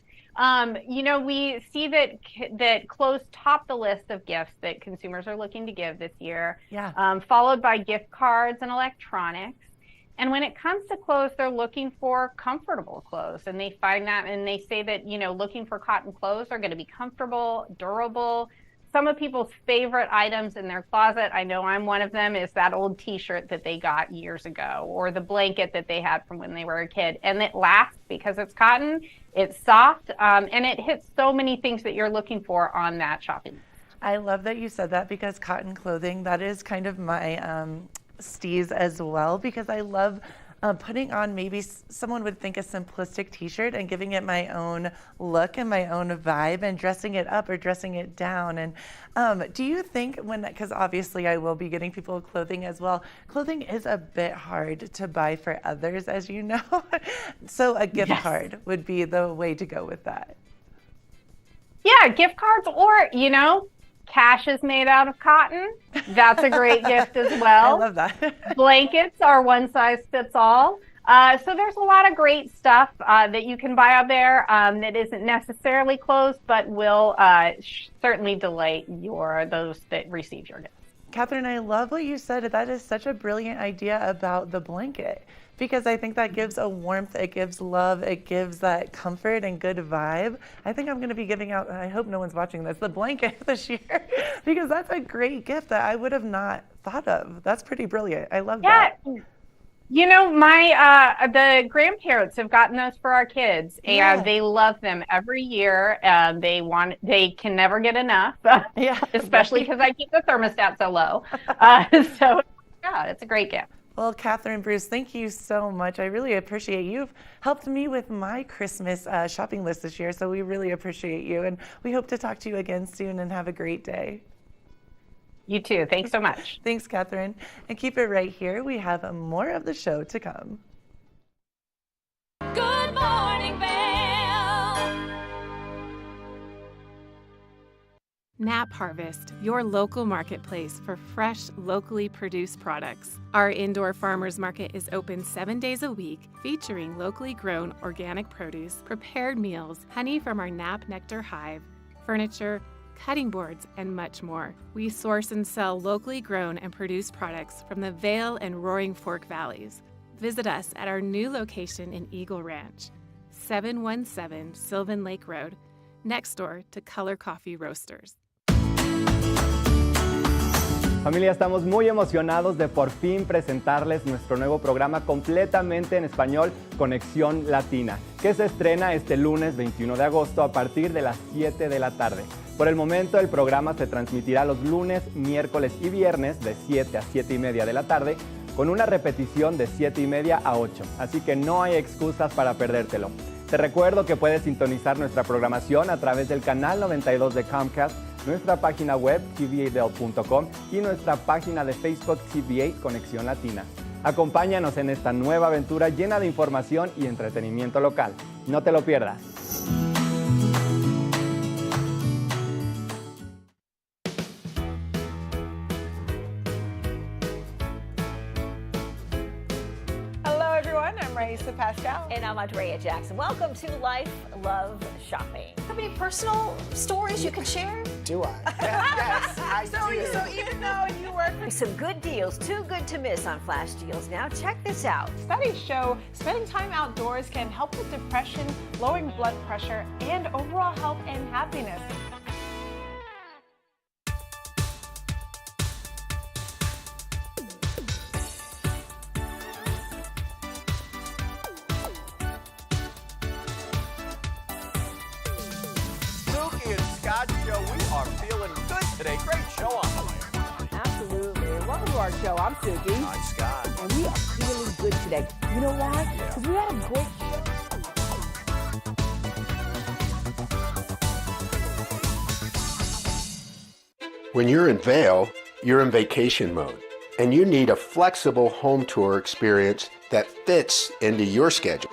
We see that clothes top the list of gifts that consumers are looking to give this year, followed by gift cards and electronics. And when it comes to clothes, they're looking for comfortable clothes. And they find that, and they say that, looking for cotton clothes are going to be comfortable, durable. Some of people's favorite items in their closet, I know I'm one of them, is that old t-shirt that they got years ago, or the blanket that they had from when they were a kid. And it lasts because it's cotton, it's soft, and it hits so many things that you're looking for on that shopping. I love that you said that because cotton clothing, that is kind of my steez as well, because I love putting on, maybe someone would think, a simplistic t-shirt and giving it my own look and my own vibe and dressing it up or dressing it down. And do you think because obviously I will be getting people clothing as well, clothing is a bit hard to buy for others, as you know. So a gift card would be the way to go with that. Yeah, gift cards, or, cash is made out of cotton. That's a great gift as well. I love that. Blankets are one size fits all. So there's a lot of great stuff that you can buy out there that isn't necessarily clothes, but will certainly delight those that receive your gift. Catherine, I love what you said. That is such a brilliant idea about the blanket, because I think that gives a warmth, it gives love, it gives that comfort and good vibe. I think I'm going to be giving out, I hope no one's watching this, the blanket this year, because that's a great gift that I would have not thought of. That's pretty brilliant. I love that. You know, the grandparents have gotten those for our kids, and they love them every year. They can never get enough, especially because I keep the thermostat so low. So yeah, it's a great gift. Well, Catherine, Bruce, thank you so much. I really appreciate you. You've helped me with my Christmas shopping list this year, so we really appreciate you. And we hope to talk to you again soon, and have a great day. You too. Thanks so much. Thanks, Catherine. And keep it right here. We have more of the show to come. Good morning, Vail. Nap Harvest, your local marketplace for fresh, locally produced products. Our indoor farmers market is open 7 days a week, featuring locally grown organic produce, prepared meals, honey from our Nap Nectar hive, furniture, cutting boards, and much more. We source and sell locally grown and produced products from the Vail and Roaring Fork Valleys. Visit us at our new location in Eagle Ranch, 717 Sylvan Lake Road, next door to Color Coffee Roasters. Familia, estamos muy emocionados de por fin presentarles nuestro nuevo programa completamente en español, Conexión Latina, que se estrena este lunes 21 de agosto a partir de las 7 de la tarde. Por el momento, el programa se transmitirá los lunes, miércoles y viernes de 7 a 7 y media de la tarde, con una repetición de 7 y media a 8, así que no hay excusas para perdértelo. Te recuerdo que puedes sintonizar nuestra programación a través del canal 92 de Comcast, nuestra página web tv8vail.com y nuestra página de Facebook TV8 Conexión Latina. Acompáñanos en esta nueva aventura llena de información y entretenimiento local. No te lo pierdas. Pascal. And I'm Andrea Jackson. Welcome to Life, Love, Shopping. Have any personal stories you can share? Do I? Yes, I do. So even though you work for some good deals, too good to miss on flash deals now, check this out. Studies show spending time outdoors can help with depression, lowering blood pressure, and overall health and happiness. Today, great show on the way. Absolutely. And welcome to our show. I'm Suki. I'm Scott. And we are feeling good today. You know why? Because we had a great show. When you're in Vail, you're in vacation mode, and you need a flexible home tour experience that fits into your schedule.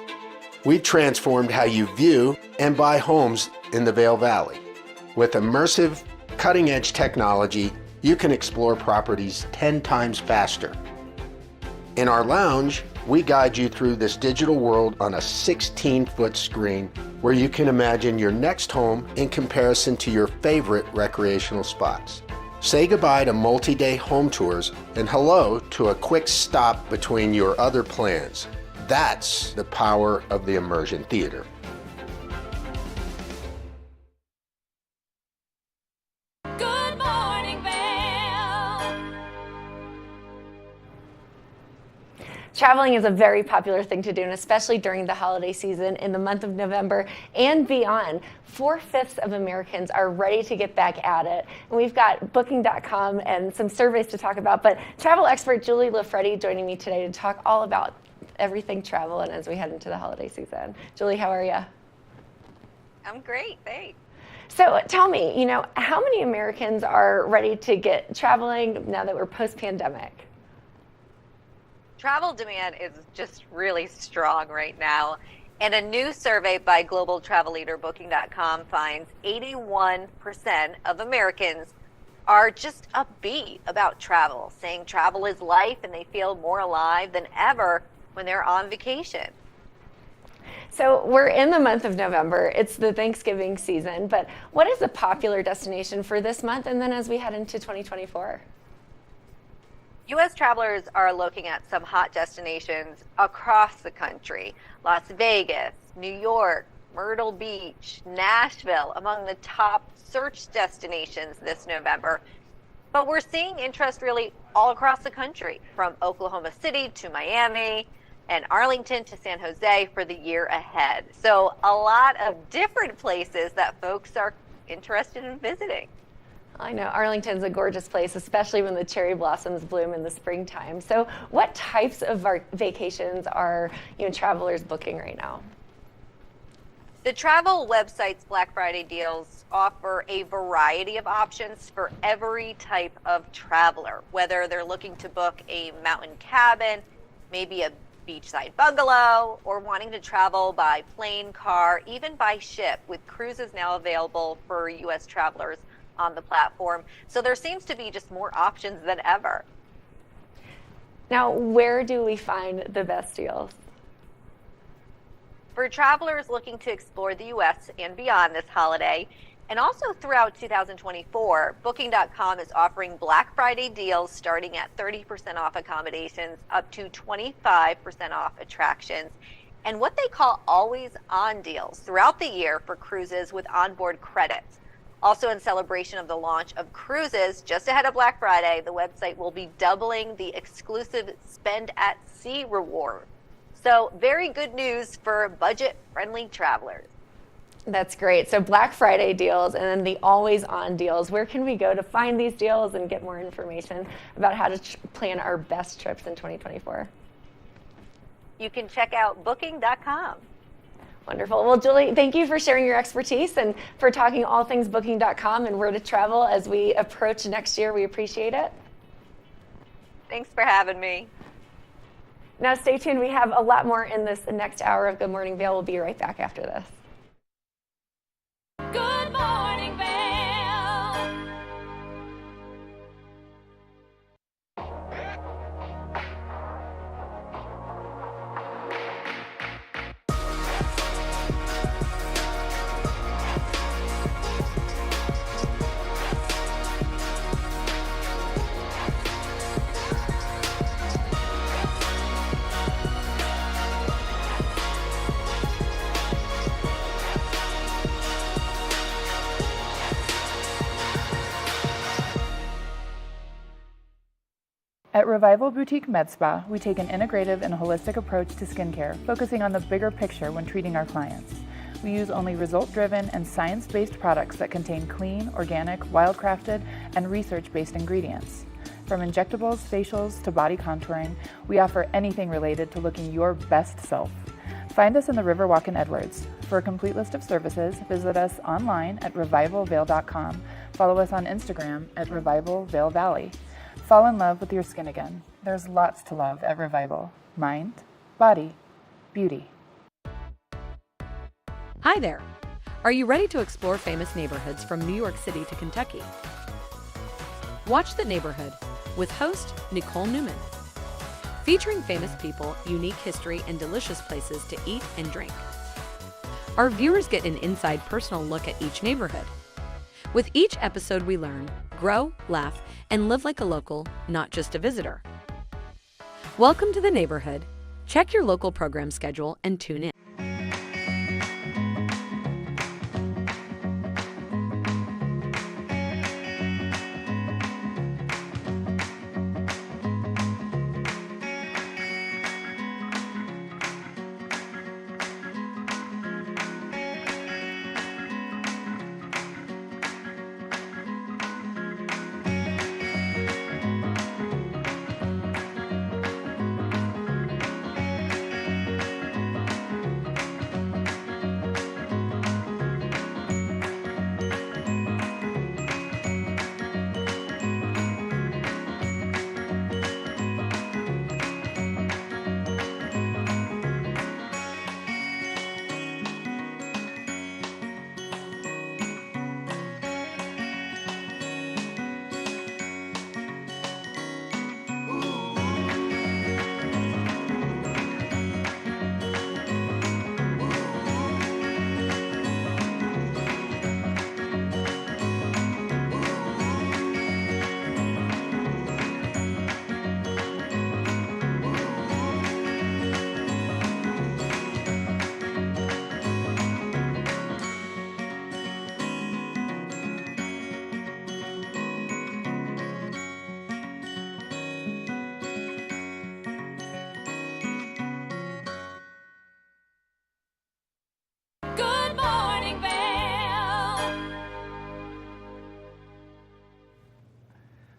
We've transformed how you view and buy homes in the Vail Valley. With immersive, cutting-edge technology, you can explore properties 10 times faster. In our lounge, we guide you through this digital world on a 16-foot screen where you can imagine your next home in comparison to your favorite recreational spots. Say goodbye to multi-day home tours and hello to a quick stop between your other plans. That's the power of the immersion theater. Traveling is a very popular thing to do, and especially during the holiday season in the month of November and beyond. 4/5 of Americans are ready to get back at it. And we've got Booking.com and some surveys to talk about, but travel expert Julie Lafretti joining me today to talk all about everything travel and as we head into the holiday season. Julie, how are you? I'm great, thanks. So tell me, how many Americans are ready to get traveling now that we're post-pandemic? Travel demand is just really strong right now. And a new survey by global travel leader Booking.com finds 81% of Americans are just upbeat about travel, saying travel is life and they feel more alive than ever when they're on vacation. So we're in the month of November. It's the Thanksgiving season, but what is a popular destination for this month and then as we head into 2024? U.S. travelers are looking at some hot destinations across the country. Las Vegas, New York, Myrtle Beach, Nashville, among the top search destinations this November. But we're seeing interest really all across the country, from Oklahoma City to Miami and Arlington to San Jose for the year ahead. So a lot of different places that folks are interested in visiting. I know Arlington's a gorgeous place, especially when the cherry blossoms bloom in the springtime. So what types of vacations are travelers booking right now? The travel website's Black Friday deals offer a variety of options for every type of traveler, whether they're looking to book a mountain cabin, maybe a beachside bungalow, or wanting to travel by plane, car, even by ship, with cruises now available for U.S. travelers on the platform. So there seems to be just more options than ever. Now, where do we find the best deals? For travelers looking to explore the U.S. and beyond this holiday, and also throughout 2024, Booking.com is offering Black Friday deals starting at 30% off accommodations up to 25% off attractions, and what they call always-on deals throughout the year for cruises with onboard credits. Also, in celebration of the launch of cruises just ahead of Black Friday, the website will be doubling the exclusive Spend at Sea reward. So very good news for budget-friendly travelers. That's great. So Black Friday deals and then the always-on deals. Where can we go to find these deals and get more information about how to plan our best trips in 2024? You can check out Booking.com. Wonderful. Well, Julie, thank you for sharing your expertise and for talking all things Booking.com and where to travel as we approach next year. We appreciate it. Thanks for having me. Now stay tuned. We have a lot more in this next hour of Good Morning Vail. We'll be right back after this. Good morning, Vail. At Revival Boutique Med Spa, we take an integrative and holistic approach to skincare, focusing on the bigger picture when treating our clients. We use only result-driven and science-based products that contain clean, organic, wildcrafted, and research-based ingredients. From injectables, facials, to body contouring, we offer anything related to looking your best self. Find us in the Riverwalk in Edwards. For a complete list of services, visit us online at revivalvail.com. Follow us on Instagram at Revival Vail Valley. Fall in love with your skin again. There's lots to love at Revival. Mind, body, beauty. Hi there. Are you ready to explore famous neighborhoods from New York City to Kentucky? Watch The Neighborhood with host Nicole Newman. Featuring famous people, unique history, and delicious places to eat and drink. Our viewers get an inside personal look at each neighborhood. With each episode we learn, grow, laugh, and live like a local, not just a visitor. Welcome to The Neighborhood. Check your local program schedule and tune in.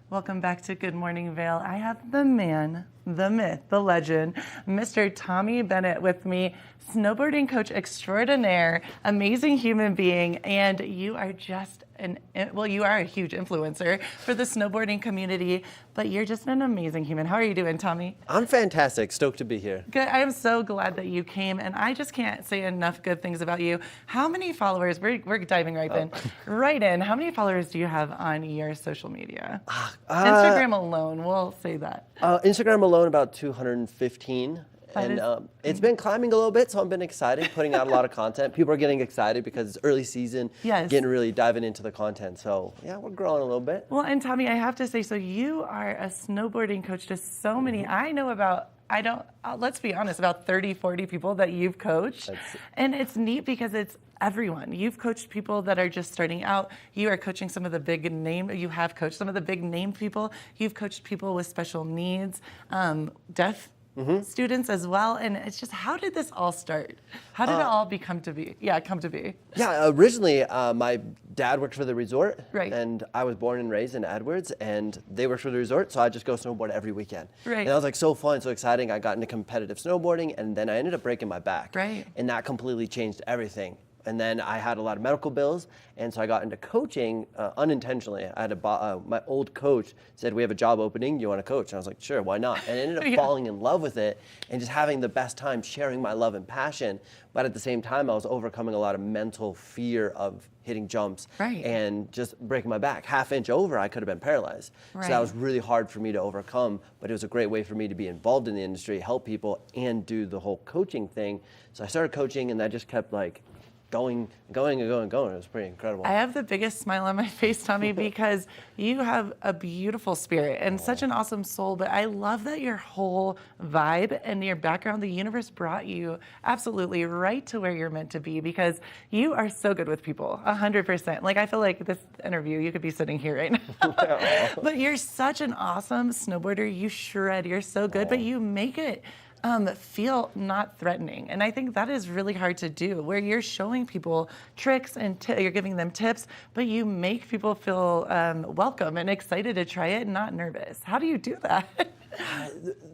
Welcome back to Good Morning Vail. I have the man, the myth, the legend, Mr. Tommy Bennett with me, snowboarding coach extraordinaire, amazing human being, and you are just you are a huge influencer for the snowboarding community, but you're just an amazing human. How are you doing, Tommy? I'm fantastic. Stoked to be here. Good. I am so glad that you came, and I just can't say enough good things about you. How many followers, we're diving right in. How many followers do you have on your social media? Instagram alone, we'll say that. Instagram alone, about 215. And it's been climbing a little bit, so I've been excited, putting out a lot of content. People are getting excited because it's early season, getting really diving into the content. So yeah, we're growing a little bit. Well, and Tommy, I have to say, so you are a snowboarding coach to so many. I know about, let's be honest, about 30, 40 people that you've coached. And it's neat because it's everyone. You've coached people that are just starting out. You are coaching some of the big name, you have coached some of the big name people. You've coached people with special needs, deaf students as well, and it's just, how did this all start? How did it all come to be? Yeah, originally my dad worked for the resort, right? And I was born and raised in Edwards, and they worked for the resort, so I just go snowboard every weekend. Right. And that was like so fun, so exciting. I got into competitive snowboarding, and then I ended up breaking my back. Right. And that completely changed everything. And then I had a lot of medical bills, and so I got into coaching unintentionally. I had my old coach said, "We have a job opening. You want to coach?" And I was like, "Sure, why not?" And I ended up falling in love with it and just having the best time sharing my love and passion. But at the same time, I was overcoming a lot of mental fear of hitting jumps and just breaking my back. Half inch over, I could have been paralyzed. So that was really hard for me to overcome, but it was a great way for me to be involved in the industry, help people, and do the whole coaching thing. So I started coaching, and I just kept going. It was pretty incredible. I have the biggest smile on my face, Tommy, because you have a beautiful spirit and such an awesome soul, but I love that your whole vibe and your background, the universe brought you absolutely right to where you're meant to be, because you are so good with people, 100%. Like, I feel like this interview, you could be sitting here right now. But you're such an awesome snowboarder. You shred, you're so good, but you make it feel not threatening. And I think that is really hard to do, where you're showing people tricks and you're giving them tips, but you make people feel welcome and excited to try it and not nervous. How do you do that?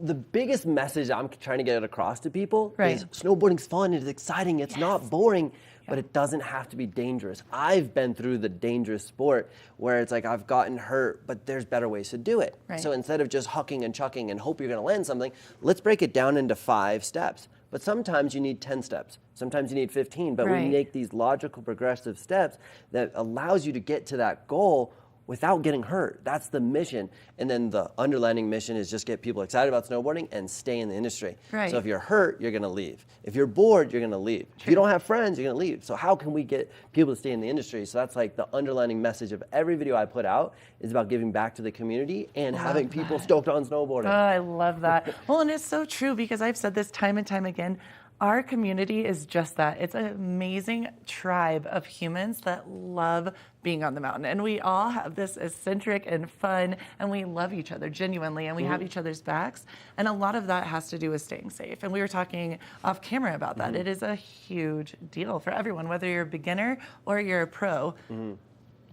The biggest message I'm trying to get across to people is snowboarding's fun, it's exciting, it's not boring, but it doesn't have to be dangerous. I've been through the dangerous sport where it's like I've gotten hurt, but there's better ways to do it. So instead of just hucking and chucking and hope you're gonna land something, let's break it down into 5 steps. But sometimes you need 10 steps. Sometimes you need 15, but we make these logical progressive steps that allows you to get to that goal without getting hurt. That's the mission. And then the underlining mission is just get people excited about snowboarding and stay in the industry. So if you're hurt, you're gonna leave. If you're bored, you're gonna leave. If you don't have friends, you're gonna leave. So how can we get people to stay in the industry? So that's like the underlining message of every video I put out is about giving back to the community and having people stoked on snowboarding. Oh, I love that. Well, and it's so true, because I've said this time and time again. Our community is just that. It's an amazing tribe of humans that love being on the mountain. And we all have this eccentric and fun, and we love each other genuinely, and we have each other's backs. And a lot of that has to do with staying safe. And we were talking off camera about that. It is a huge deal for everyone, whether you're a beginner or you're a pro.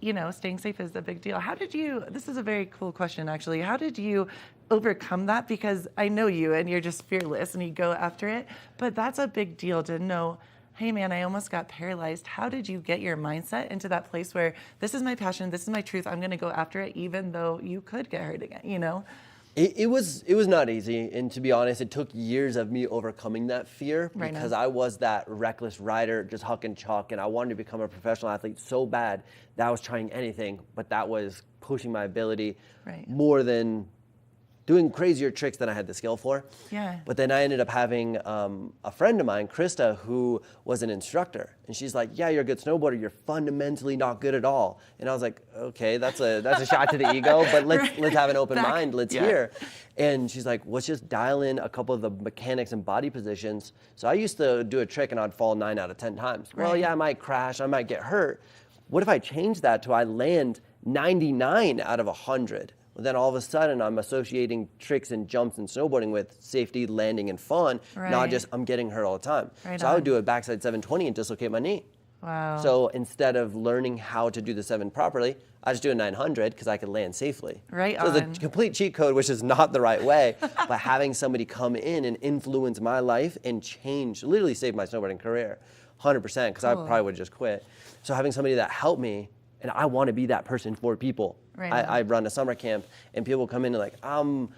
You know, staying safe is a big deal. How did you, this is a very cool question actually, how did you overcome that? Because I know you and you're just fearless and you go after it, but that's a big deal to know, hey man, I almost got paralyzed. How did you get your mindset into that place where this is my passion, this is my truth, I'm gonna go after it even though you could get hurt again, you know? It was not easy, and to be honest, it took years of me overcoming that fear because I was that reckless rider, just huck and chuck, and I wanted to become a professional athlete so bad that I was trying anything, but that was pushing my ability more than doing crazier tricks than I had the skill for. But then I ended up having a friend of mine, Krista, who was an instructor. And she's like, yeah, you're a good snowboarder. You're fundamentally not good at all. And I was like, okay, that's a shot to the ego, but let's have an open mind. Let's hear. And she's like, let's just dial in a couple of the mechanics and body positions. So I used to do a trick and I'd fall 9 out of 10 times. Well, yeah, I might crash, I might get hurt. What if I change that to I land 99 out of 100? Well, then all of a sudden I'm associating tricks and jumps and snowboarding with safety, landing, and fun, not just I'm getting hurt all the time. So I would do a backside 720 and dislocate my knee. Wow. So instead of learning how to do the 7 properly, I just do a 900 because I could land safely. Right so on. it's a complete cheat code, which is not the right way. But having somebody come in and influence my life and change, literally save my snowboarding career, 100%, because I probably would have just quit. So having somebody that helped me, and I want to be that person for people. Right I run a summer camp, and people come in and like, I'm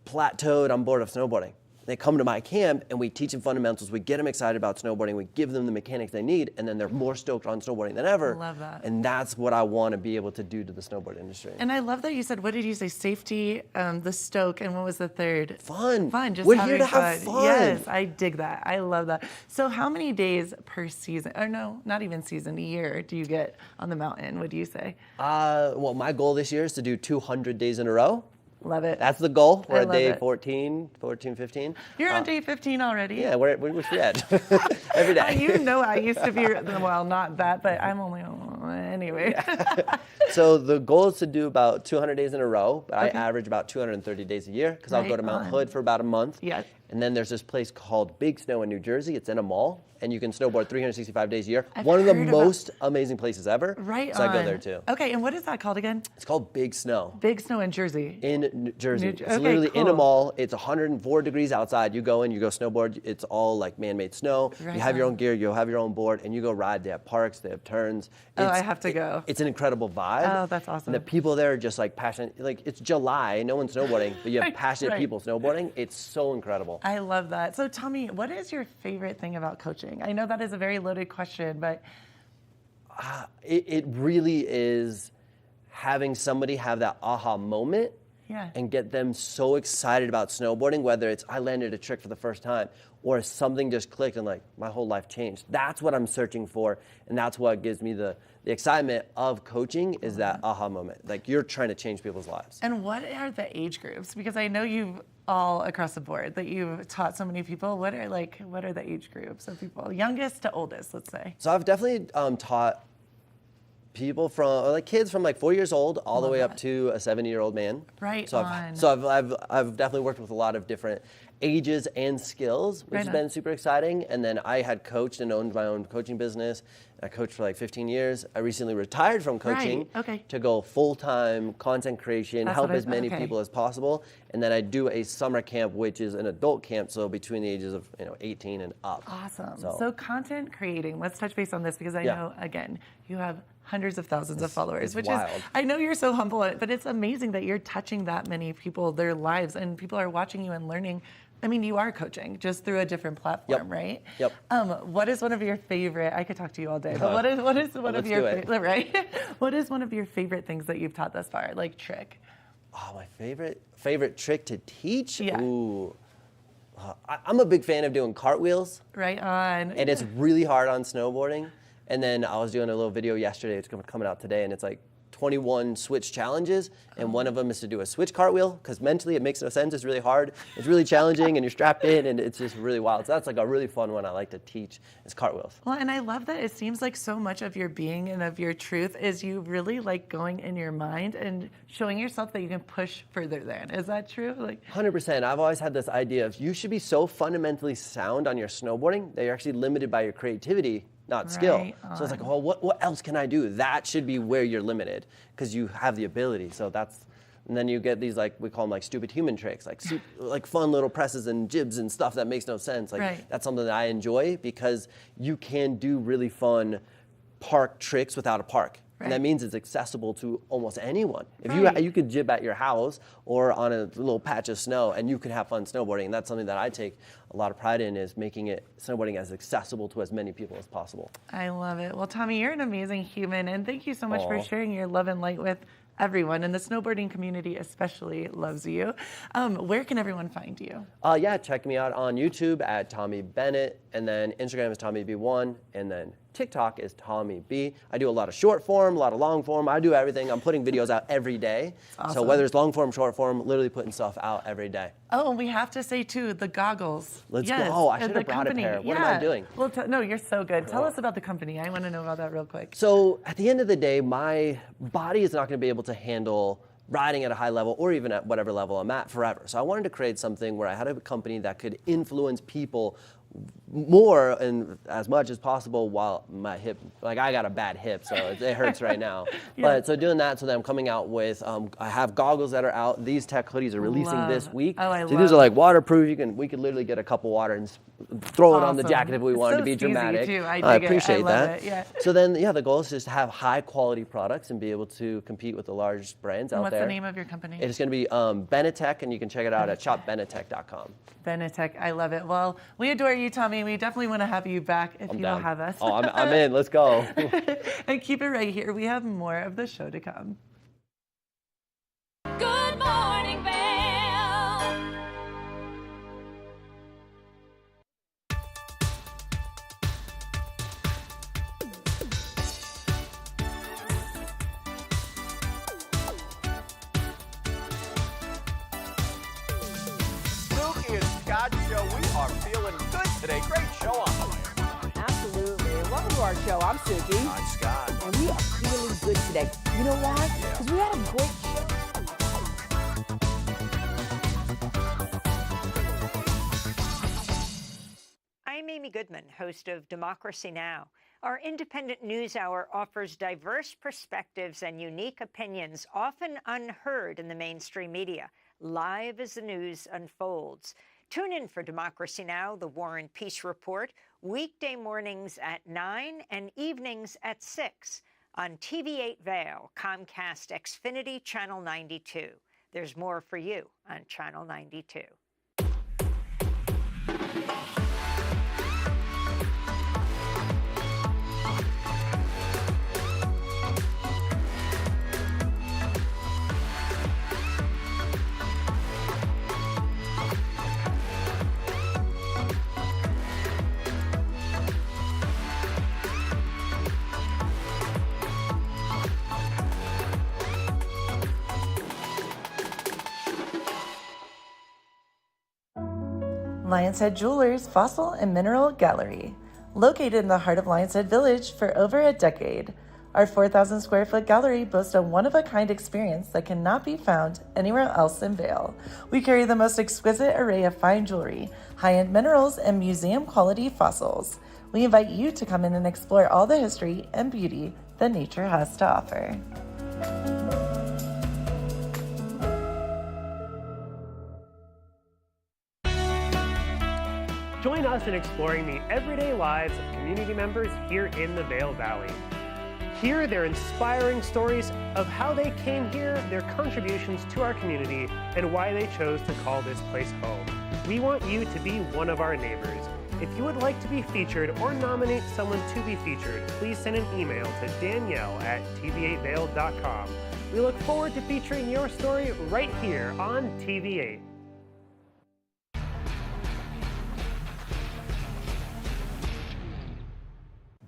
plateaued, I'm bored of snowboarding. They come to my camp and we teach them fundamentals, we get them excited about snowboarding, we give them the mechanics they need, and then they're more stoked on snowboarding than ever. I love that. And that's what I want to be able to do to the snowboard industry. And I love that you said, what did you say? Safety, the stoke, and what was the third? Fun. Fun. Just We're having here to have fun. Yes, I dig that. I love that. So how many days per season, or no, not even season, a year, do you get on the mountain? What do you say? Well, my goal this year is to do 200 days in a row. Love it. That's the goal. We're I at love day it. 15. You're on day 15 already? Yeah, we wish we had. Every day. You know I used to be, well, not that, but I'm only, anyway. So the goal is to do about 200 days in a row, but I average about 230 days a year because I'll go to Mount Hood for about a month. Yes. And then there's this place called Big Snow in New Jersey. It's in a mall, and you can snowboard 365 days a year. I've One of the heard most amazing places ever. Right So on. I go there too. Okay, and what is that called again? It's called Big Snow. Big Snow in Jersey. In New Jersey. Okay, It's literally in a cool. mall. It's 104 degrees outside. You go in, you go snowboard. It's all like man-made snow. Right You have your on. own gear, you have your own board, and you go ride. They have parks, they have turns. Oh, I have to go. It's an incredible vibe. Oh, that's awesome. And the people there are just like passionate. Like it's July, no one's snowboarding, but you have passionate Right. people snowboarding. It's so incredible. I love that. So tell me, what is your favorite thing about coaching? I know that is a very loaded question, but It really is having somebody have that aha moment yeah. and get them so excited about snowboarding, whether it's I landed a trick for the first time or something just clicked and like my whole life changed. That's what I'm searching for, and that's what gives me the excitement of coaching is that aha moment. Like you're trying to change people's lives. And what are the age groups? Because I know you've all across the board that you've taught so many people. What are the age groups of people, youngest to oldest, let's say? So I've definitely taught people from like kids from like 4 years old all the way up to a 70-year-old man. Right So on. I've definitely worked with a lot of different ages and skills, which Right has on. been super exciting. And then I had coached and owned my own coaching business. I coached for like 15 years. I recently retired from coaching Right, okay. to go full-time content creation, That's help what I- as many okay. people as possible. And then I do a summer camp, which is an adult camp, so between the ages of 18 and up. Awesome. So content creating, let's touch base on this because I Yeah. know, again, you have hundreds of thousands of followers, it's which wild. is, I know you're so humble, but it's amazing that you're touching that many people, their lives, and people are watching you and learning. I mean, you are coaching just through a different platform, right? Yep. What is one of your favorite, I could talk to you all day, but what is one of let's your, do it. right? What is one of your favorite things that you've taught thus far, like trick? Oh, my favorite trick to teach? Yeah. Ooh. I'm a big fan of doing cartwheels. Right on. And it's really hard on snowboarding. And then I was doing a little video yesterday, it's coming out today, and it's like 21 switch challenges, and one of them is to do a switch cartwheel, because mentally it makes no sense, it's really hard, it's really challenging, and you're strapped in, and it's just really wild. So that's like a really fun one I like to teach, is cartwheels. Well, and I love that it seems like so much of your being and of your truth is you really like going in your mind and showing yourself that you can push further than. Is that true? 100%. I've always had this idea of you should be so fundamentally sound on your snowboarding that you're actually limited by your creativity, not skill. Right So it's like, on. well, what else can I do? That should be where you're limited because you have the ability. So and then you get these like, we call them like stupid human tricks, like fun little presses and jibs and stuff that makes no sense. Like Right. that's something that I enjoy because you can do really fun park tricks without a park. And that Right. means it's accessible to almost anyone. If Right. you could jib at your house or on a little patch of snow and you can have fun snowboarding. And that's something that I take a lot of pride in, is making snowboarding as accessible to as many people as possible. I love it. Well, Tommy, you're an amazing human, and thank you so much for Aw. sharing your love and light with everyone, and the snowboarding community especially loves you. Where can everyone find you? Yeah, check me out on YouTube at Tommy Bennett, and then Instagram is TommyB1, and then TikTok is Tommy B. I do a lot of short form, a lot of long form. I do everything. I'm putting videos out every day. So awesome. whether it's long form, short form, literally putting stuff out every day. Oh, and we have to say too, the goggles. Let's Yes, go. Oh, I and should the have brought company. a pair. What am I doing? Well, no, you're so good. Tell us about the company. I want to know about that real quick. So at the end of the day, my body is not going to be able to handle riding at a high level or even at whatever level I'm at forever. So I wanted to create something where I had a company that could influence people more and as much as possible while my hip, like I got a bad hip, so it hurts right now. But so doing that, so then I'm coming out with, I have goggles that are out. These tech hoodies are releasing this week. So these are like waterproof. We could literally get a cup of water and throw it on the jacket if we wanted to be dramatic. Too. I appreciate that. Yeah. So then, the goal is just to have high quality products and be able to compete with the large brands out there. What's the name of your company? It's going to be Benetech, and you can check it out at shopbenetech.com. Benetech, I love it. Well, we adore you, Tommy. We definitely want to have you back if you will have us. Oh, I'm in. Let's go. And keep it right here. We have more of the show to come. Good morning, Vail. Spooky and Scott Show. We are feeling good today. Great show on the way. Absolutely. Welcome to our show. I'm Suki. I'm Scott. And we are feeling good today. You know why? Because we had a great show. I'm Amy Goodman, host of Democracy Now! Our independent news hour offers diverse perspectives and unique opinions, often unheard in the mainstream media, live as the news unfolds. Tune in for Democracy Now!, the War and Peace Report, weekday mornings at 9 and evenings at 6 on TV8 Vail, Comcast Xfinity Channel 92. There's more for you on Channel 92. Lion's Head Jewelers Fossil and Mineral Gallery. Located in the heart of Lion's Head Village for over a decade, our 4,000 square foot gallery boasts a one-of-a-kind experience that cannot be found anywhere else in Vail. We carry the most exquisite array of fine jewelry, high-end minerals, and museum-quality fossils. We invite you to come in and explore all the history and beauty that nature has to offer. Join us in exploring the everyday lives of community members here in the Vail Valley. Hear their inspiring stories of how they came here, their contributions to our community, and why they chose to call this place home. We want you to be one of our neighbors. If you would like to be featured or nominate someone to be featured, please send an email to danielle@tv8vail.com. We look forward to featuring your story right here on TV8.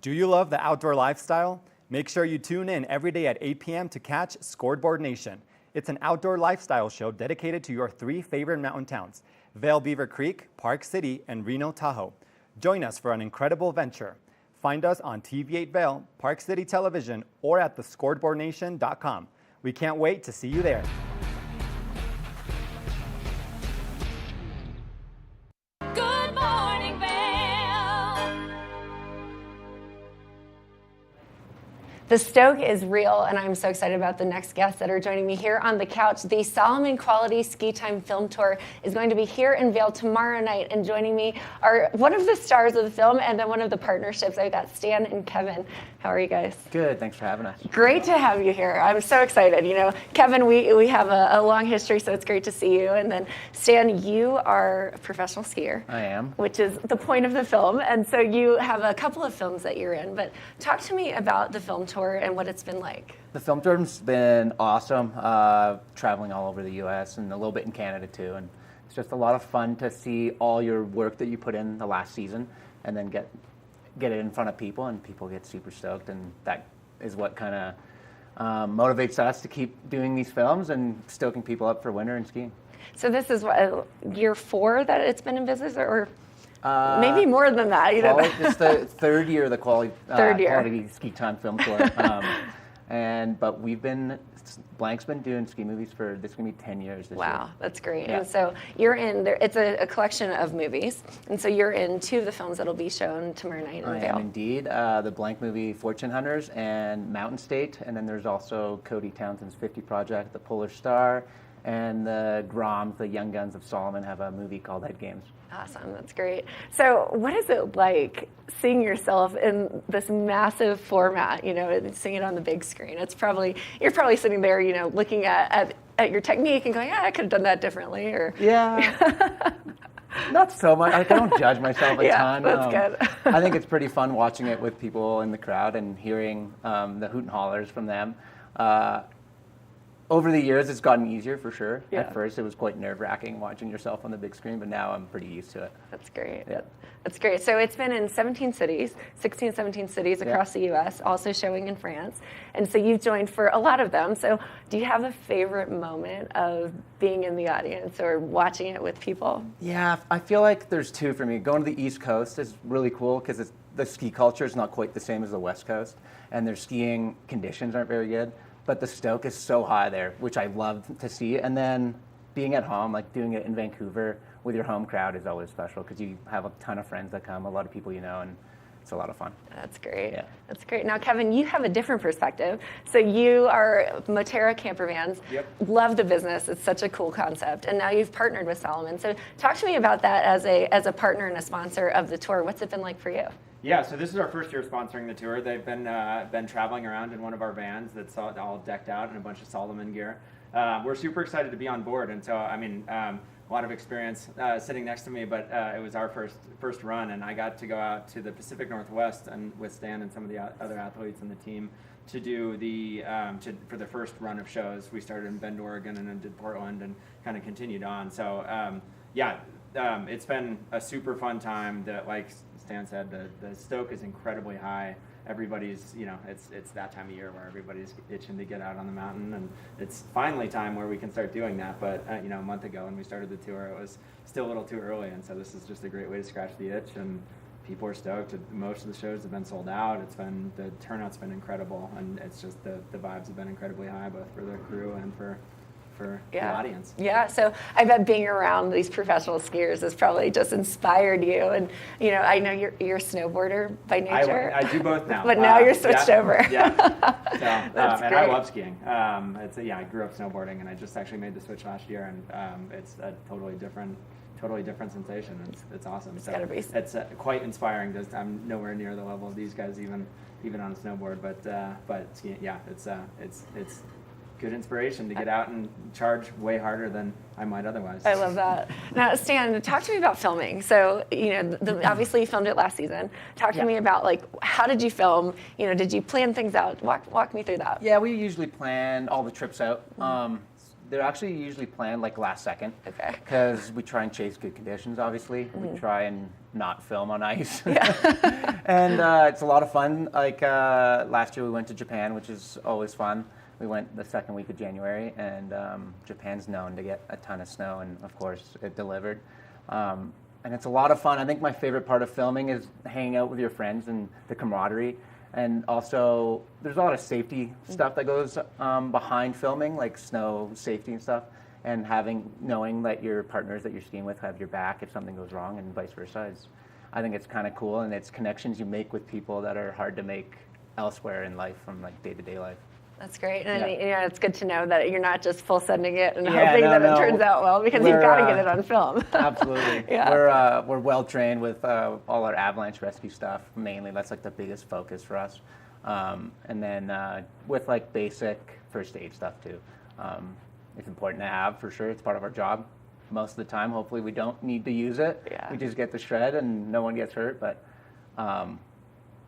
Do you love the outdoor lifestyle? Make sure you tune in every day at 8 p.m. to catch Scoreboard Nation. It's an outdoor lifestyle show dedicated to your 3 favorite mountain towns, Vail Beaver Creek, Park City, and Reno Tahoe. Join us for an incredible venture. Find us on TV8 Vail, Park City Television, or at thescoreboardnation.com. We can't wait to see you there. Good morning, Vail. The Stoke is real, and I'm so excited about the next guests that are joining me here on the couch. The Solomon Quality Ski Time Film Tour is going to be here in Vail tomorrow night, and joining me are one of the stars of the film and then one of the partnerships. I've got Stan and Kevin. How are you guys? Good, thanks for having us. Great to have you here. I'm so excited. You know, Kevin, we have a long history, so it's great to see you. And then Stan, you are a professional skier. I am. Which is the point of the film. And so you have a couple of films that you're in, but talk to me about the film tour and what it's been like. The film tour's been awesome, traveling all over the U.S. and a little bit in Canada too. And it's just a lot of fun to see all your work that you put in the last season and then get it in front of people, and people get super stoked, and that is what kind of motivates us to keep doing these films and stoking people up for winter and skiing. So this is what, year 4 that it's been in business, or maybe more than that? You know, it's the third year of the quality ski time film tour. But Blank's been doing ski movies for, this is going to be 10 years this year. Wow, that's great. Yeah. And so you're in there, it's a collection of movies. And so you're in 2 of the films that'll be shown tomorrow night in I Vail. am indeed. The Blank movie, Fortune Hunters, and Mountain State. And then there's also Cody Townsend's 50 Project, The Polar Star, and the Groms, the Young Guns of Solomon, have a movie called Head Games. Awesome, that's great. So what is it like seeing yourself in this massive format, and seeing it on the big screen? You're probably sitting there, looking at your technique and going, I could have done that differently, or... Yeah. Not so much. I don't judge myself a ton. That's good. I think it's pretty fun watching it with people in the crowd and hearing the hoot and hollers from them. Over the years, it's gotten easier for sure. Yeah. At first, it was quite nerve-wracking watching yourself on the big screen, but now I'm pretty used to it. That's great. Yeah. That's great. So it's been in 17 cities across the U.S., also showing in France. And so you've joined for a lot of them. So do you have a favorite moment of being in the audience or watching it with people? Yeah, I feel like there's 2 for me. Going to the East Coast is really cool because the ski culture is not quite the same as the West Coast, and their skiing conditions aren't very good. But the stoke is so high there, which I love to see. And then being at home, like doing it in Vancouver with your home crowd is always special because you have a ton of friends that come, a lot of people and it's a lot of fun. That's great. Yeah. That's great. Now, Kevin, you have a different perspective. So you are Moterra Camper Vans. Yep. Love the business. It's such a cool concept. And now you've partnered with Solomon. So talk to me about that as a partner and a sponsor of the tour. What's it been like for you? Yeah, so this is our first year sponsoring the tour. They've been traveling around in one of our vans that's all decked out in a bunch of Solomon gear. We're super excited to be on board, and so a lot of experience sitting next to me, but it was our first run, and I got to go out to the Pacific Northwest and with Stan and some of the other athletes in the team to do for the first run of shows. We started in Bend, Oregon, and then did Portland, and kind of continued on. So it's been a super fun time. Like Stan said, the stoke is incredibly high. Everybody's, it's that time of year where everybody's itching to get out on the mountain, and it's finally time where we can start doing that. But a month ago when we started the tour, it was still a little too early, and so this is just a great way to scratch the itch. And people are stoked. Most of the shows have been sold out. The turnout's been incredible, and it's just the vibes have been incredibly high, both for the crew and for the audience. Yeah, so I bet being around these professional skiers has probably just inspired you. And I know you're a snowboarder by nature. I do both now. But now you're switched over. Yeah. So, That's and great. I love skiing. I grew up snowboarding, and I just actually made the switch last year, and it's a totally different sensation. It's awesome. It's quite inspiring. I'm nowhere near the level of these guys, even on a snowboard. But skiing, it's good inspiration to get out and charge way harder than I might otherwise. I love that. Now, Stan, talk to me about filming. So, obviously you filmed it last season. Talk to me about how did you film? Did you plan things out? Walk me through that. Yeah, we usually plan all the trips out. They're actually usually planned last second. Okay. Because we try and chase good conditions, obviously. Mm-hmm. We try and not film on ice. Yeah. And it's a lot of fun. Last year we went to Japan, which is always fun. We went the second week of January, and Japan's known to get a ton of snow, and of course it delivered. And it's a lot of fun. I think my favorite part of filming is hanging out with your friends and the camaraderie. And also, there's a lot of safety stuff that goes behind filming, like snow safety and stuff, and knowing that your partners that you're skiing with have your back if something goes wrong, and vice versa. I think it's kind of cool, and it's connections you make with people that are hard to make elsewhere in life, from day-to-day life. That's great. And it's good to know that you're not just full sending it and hoping that it turns out well, because you've got to get it on film. Absolutely. Yeah. We're well trained with all our avalanche rescue stuff, mainly. That's the biggest focus for us. And then with basic first aid stuff too. It's important to have, for sure. It's part of our job. Most of the time, hopefully we don't need to use it. Yeah. We just get the shred and no one gets hurt. But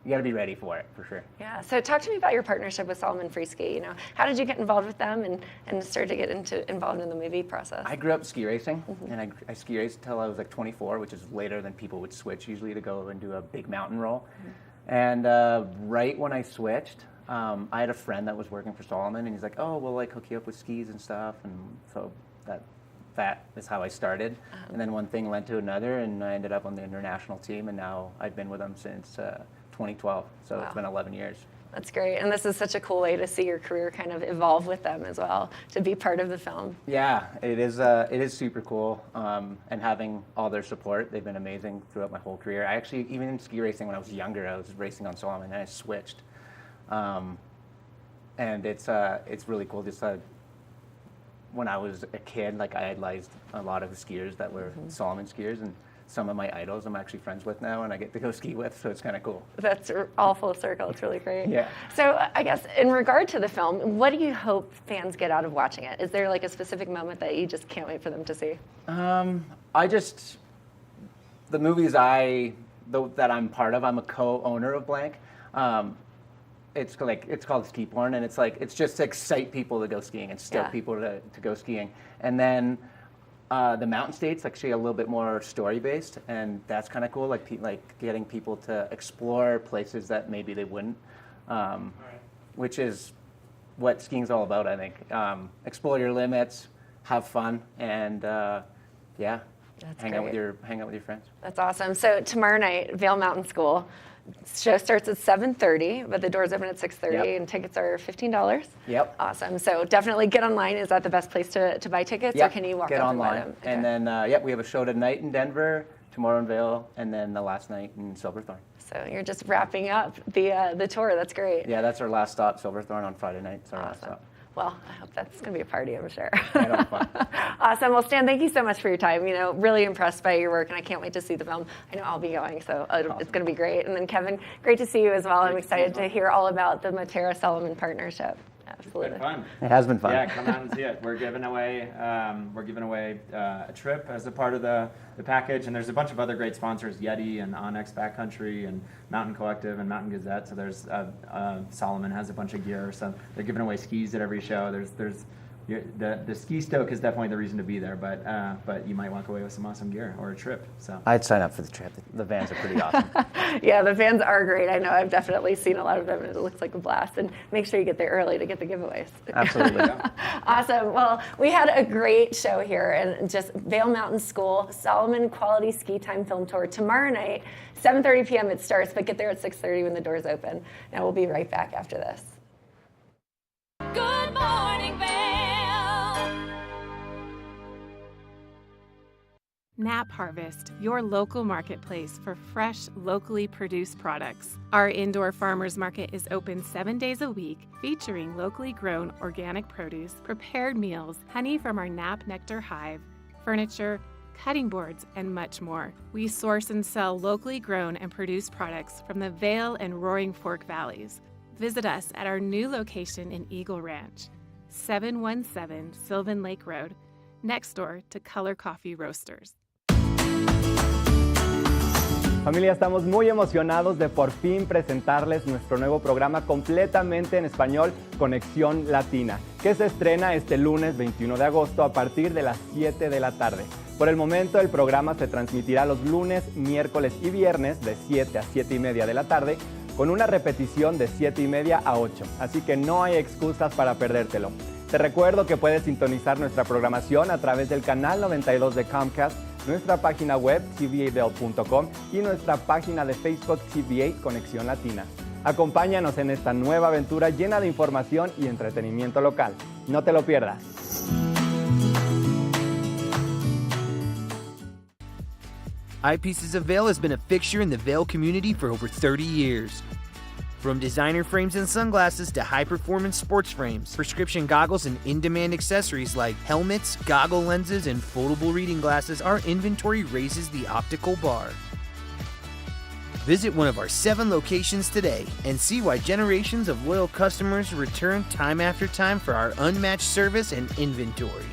you got to be ready for it, for sure. Yeah. So talk to me about your partnership with Solomon Free Ski. How did you get involved with them and start to get involved in the movie process? I grew up ski racing, and I ski raced until I was 24, which is later than people would switch usually to go and do a big mountain roll. And right when I switched, I had a friend that was working for Solomon, and he's like, "Oh, we'll hook you up with skis and stuff." And so that is how I started. And then one thing led to another, and I ended up on the international team, and now I've been with them since 2012, so It's been 11 years. That's great. And this is such a cool way to see your career kind of evolve with them as well, to be part of the film. Yeah, it is super cool. And having all their support, they've been amazing throughout my whole career. I actually, even in ski racing when I was younger, I was racing on Solomon and I switched. And it's really cool. Just when I was a kid, like I idolized a lot of the skiers that were Solomon skiers, and some of my idols I'm actually friends with now and I get to go ski with, so it's kind of cool. That's all full circle. It's really great. Yeah. So I guess in regard to the film, what do you hope fans get out of watching it? Is there like a specific moment that you just can't wait for them to see? The movies that I'm part of, I'm a co-owner of Blank. It's called Ski Porn, and it's just to excite people to go skiing and stoke people to go skiing. And then the Mountain State's actually a little bit more story-based, and that's kind of cool, like getting people to explore places that maybe they wouldn't, which is what skiing's all about, I think. Explore your limits, have fun, and hang out with your friends. That's awesome. So tomorrow night, Vail Mountain School. Show starts at 7:30, but the doors open at 6:30, and tickets are $15. Yep. Awesome. So definitely get online. Is that the best place to buy tickets, or can you walk get up online. and buy them? And then, we have a show tonight in Denver, tomorrow in Vail, and then the last night in Silverthorne. So you're just wrapping up the tour. That's great. Yeah, that's our last stop, Silverthorne on Friday night. It's our last stop. Well, I hope that's going to be a party, I'm sure. Yeah, fun. Awesome. Well, Stan, thank you so much for your time. Really impressed by your work, and I can't wait to see the film. I know I'll be going, so it's going to be great. And then Kevin, great to see you as well. I'm excited to hear all about the Matera-Solomon partnership. Absolutely. It's been fun. It has been fun. Yeah, come out and see it. We're giving away a trip as a part of the package, and there's a bunch of other great sponsors: Yeti and Onyx Backcountry and Mountain Collective and Mountain Gazette. So there's Solomon has a bunch of gear. So they're giving away skis at every show. The ski stoke is definitely the reason to be there, but you might walk away with some awesome gear or a trip. So I'd sign up for the trip. The vans are pretty awesome. Yeah, the vans are great. I know I've definitely seen a lot of them, and it looks like a blast. And make sure you get there early to get the giveaways. Absolutely. Awesome. Well, we had a great show here, and just Vail Mountain School Solomon Quality Ski Time Film Tour tomorrow night, 7:30 p.m. it starts, but get there at 6:30 when the doors open. Now we'll be right back after this. Good morning, Vail. Nap Harvest, your local marketplace for fresh, locally produced products. Our indoor farmers market is open 7 days a week, featuring locally grown organic produce, prepared meals, honey from our Nap Nectar hive, furniture, cutting boards, and much more. We source and sell locally grown and produced products from the Vail and Roaring Fork Valleys. Visit us at our new location in Eagle Ranch, 717 Sylvan Lake Road, next door to Color Coffee Roasters. Familia, estamos muy emocionados de por fin presentarles nuestro nuevo programa completamente en español, Conexión Latina, que se estrena este lunes 21 de agosto a partir de las 7 de la tarde. Por el momento, el programa se transmitirá los lunes, miércoles y viernes de 7 a 7 y media de la tarde, con una repetición de 7 y media a 8, así que no hay excusas para perdértelo. Te recuerdo que puedes sintonizar nuestra programación a través del canal 92 de Comcast, nuestra página web tva.com y nuestra página de Facebook TVA Conexión Latina. Acompáñanos en esta nueva aventura llena de información y entretenimiento local. No te lo pierdas. Eyepieces of Vail has been a fixture in the Vail community for over 30 years. From designer frames and sunglasses to high-performance sports frames, prescription goggles, and in-demand accessories like helmets, goggle lenses, and foldable reading glasses, our inventory raises the optical bar. Visit one of our 7 locations today and see why generations of loyal customers return time after time for our unmatched service and inventory.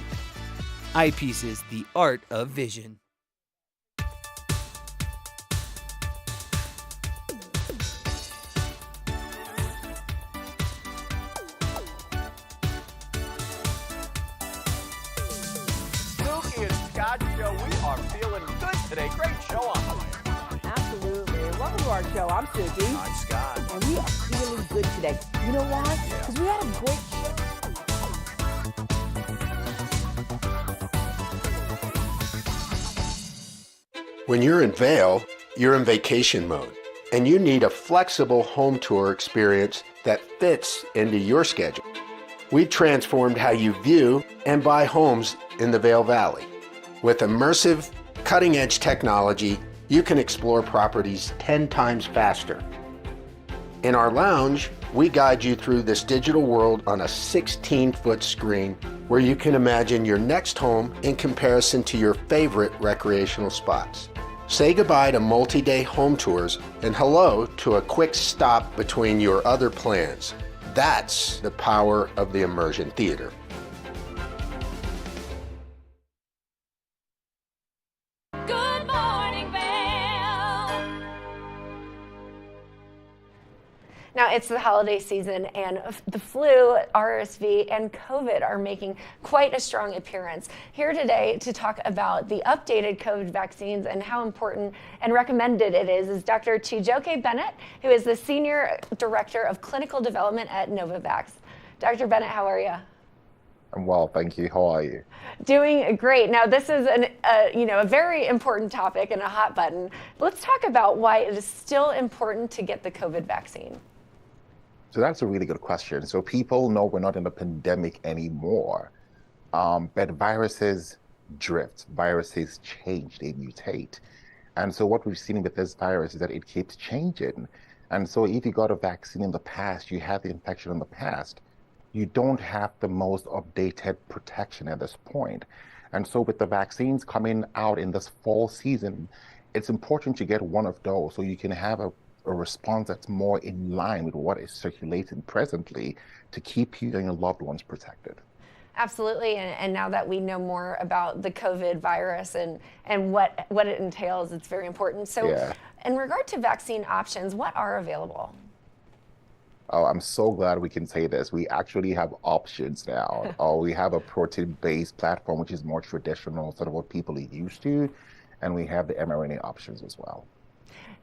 Eyepieces, the art of vision. Show. We are feeling good today. Great show on the way. Absolutely. Welcome to our show. I'm Suki. I'm Scott. And we are feeling good today. You know why? Because we had a great show. When you're in Vail, you're in vacation mode. and you need a flexible home tour experience that fits into your schedule. We've transformed how you view and buy homes in the Vail Valley. With immersive, cutting-edge technology, you can explore properties 10 times faster. In our lounge, we guide you through this digital world on a 16-foot screen where you can imagine your next home in comparison to your favorite recreational spots. Say goodbye to multi-day home tours and hello to a quick stop between your other plans. That's the power of the Immersion Theater. Good morning, Vail. Now, it's the holiday season, and the flu, RSV, and COVID are making quite a strong appearance. Here today to talk about the updated COVID vaccines and how important and recommended it is Dr. Chijioke Bennett, who is the Senior Director of Clinical Development at Novavax. Dr. Bennett, how are you? I'm well, thank you. How are you? Doing great. Now, this is a very important topic and a hot button. Let's talk about why it is still important to get the COVID vaccine. So that's a really good question. So people know we're not in a pandemic anymore, but viruses drift, viruses change, they mutate. And so what we've seen with this virus is that it keeps changing. And so if you got a vaccine in the past, you had the infection in the past, you don't have the most updated protection at this point. And so with the vaccines coming out in this fall season, it's important to get one of those so you can have a response that's more in line with what is circulating presently to keep you and your loved ones protected. Absolutely, and now that we know more about the COVID virus and what it entails, it's very important. So Yeah. in regard to vaccine options, what are available? Oh, I'm so glad we can say this. We actually have options now. We have a protein-based platform, which is more traditional, sort of what people are used to, and we have the mRNA options as well.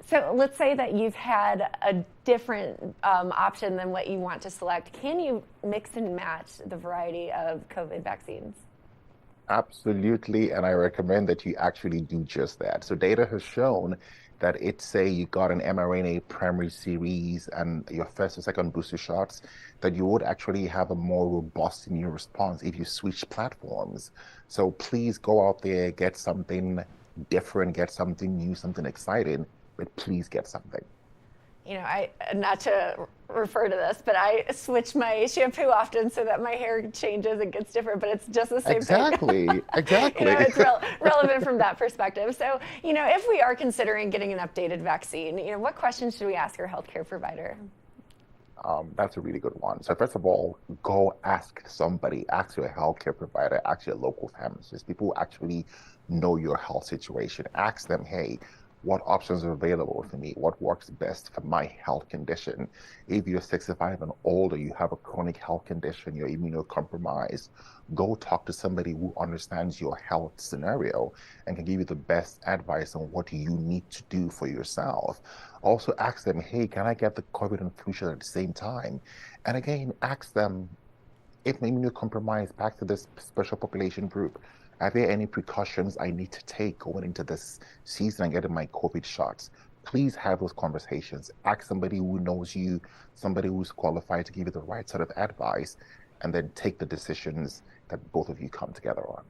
So let's say that you've had a different option than what you want to select. Can you mix and match the variety of COVID vaccines? Absolutely, and I recommend that you actually do just that. So data has shown that it's say you got an mRNA primary series and your first or second booster shots, that you would actually have a more robust immune response if you switch platforms. So please go out there, get something different, get something new, something exciting, but please get something. You know, I not to refer to this, but I switch my shampoo often so that my hair changes and gets different, but it's just the same Exactly, thing. exactly. You know, it's relevant from that perspective. So, you know, if we are considering getting an updated vaccine, you know, what questions should we ask our healthcare provider? That's a really good one. So first of all, go ask somebody, ask your healthcare provider, ask your local pharmacist, people who actually know your health situation. Ask them, hey, what options are available for me? What works best for my health condition? If you're 65 and older, you have a chronic health condition, you're immunocompromised, go talk to somebody who understands your health scenario and can give you the best advice on what you need to do for yourself. Also ask them, hey, can I get the COVID and flu shot at the same time? And again, ask them, if I'm immunocompromised, back to this special population group, are there any precautions I need to take going into this season and getting my COVID shots? Please have those conversations. Ask somebody who knows you, somebody who's qualified to give you the right sort of advice, and then take the decisions that both of you come together on.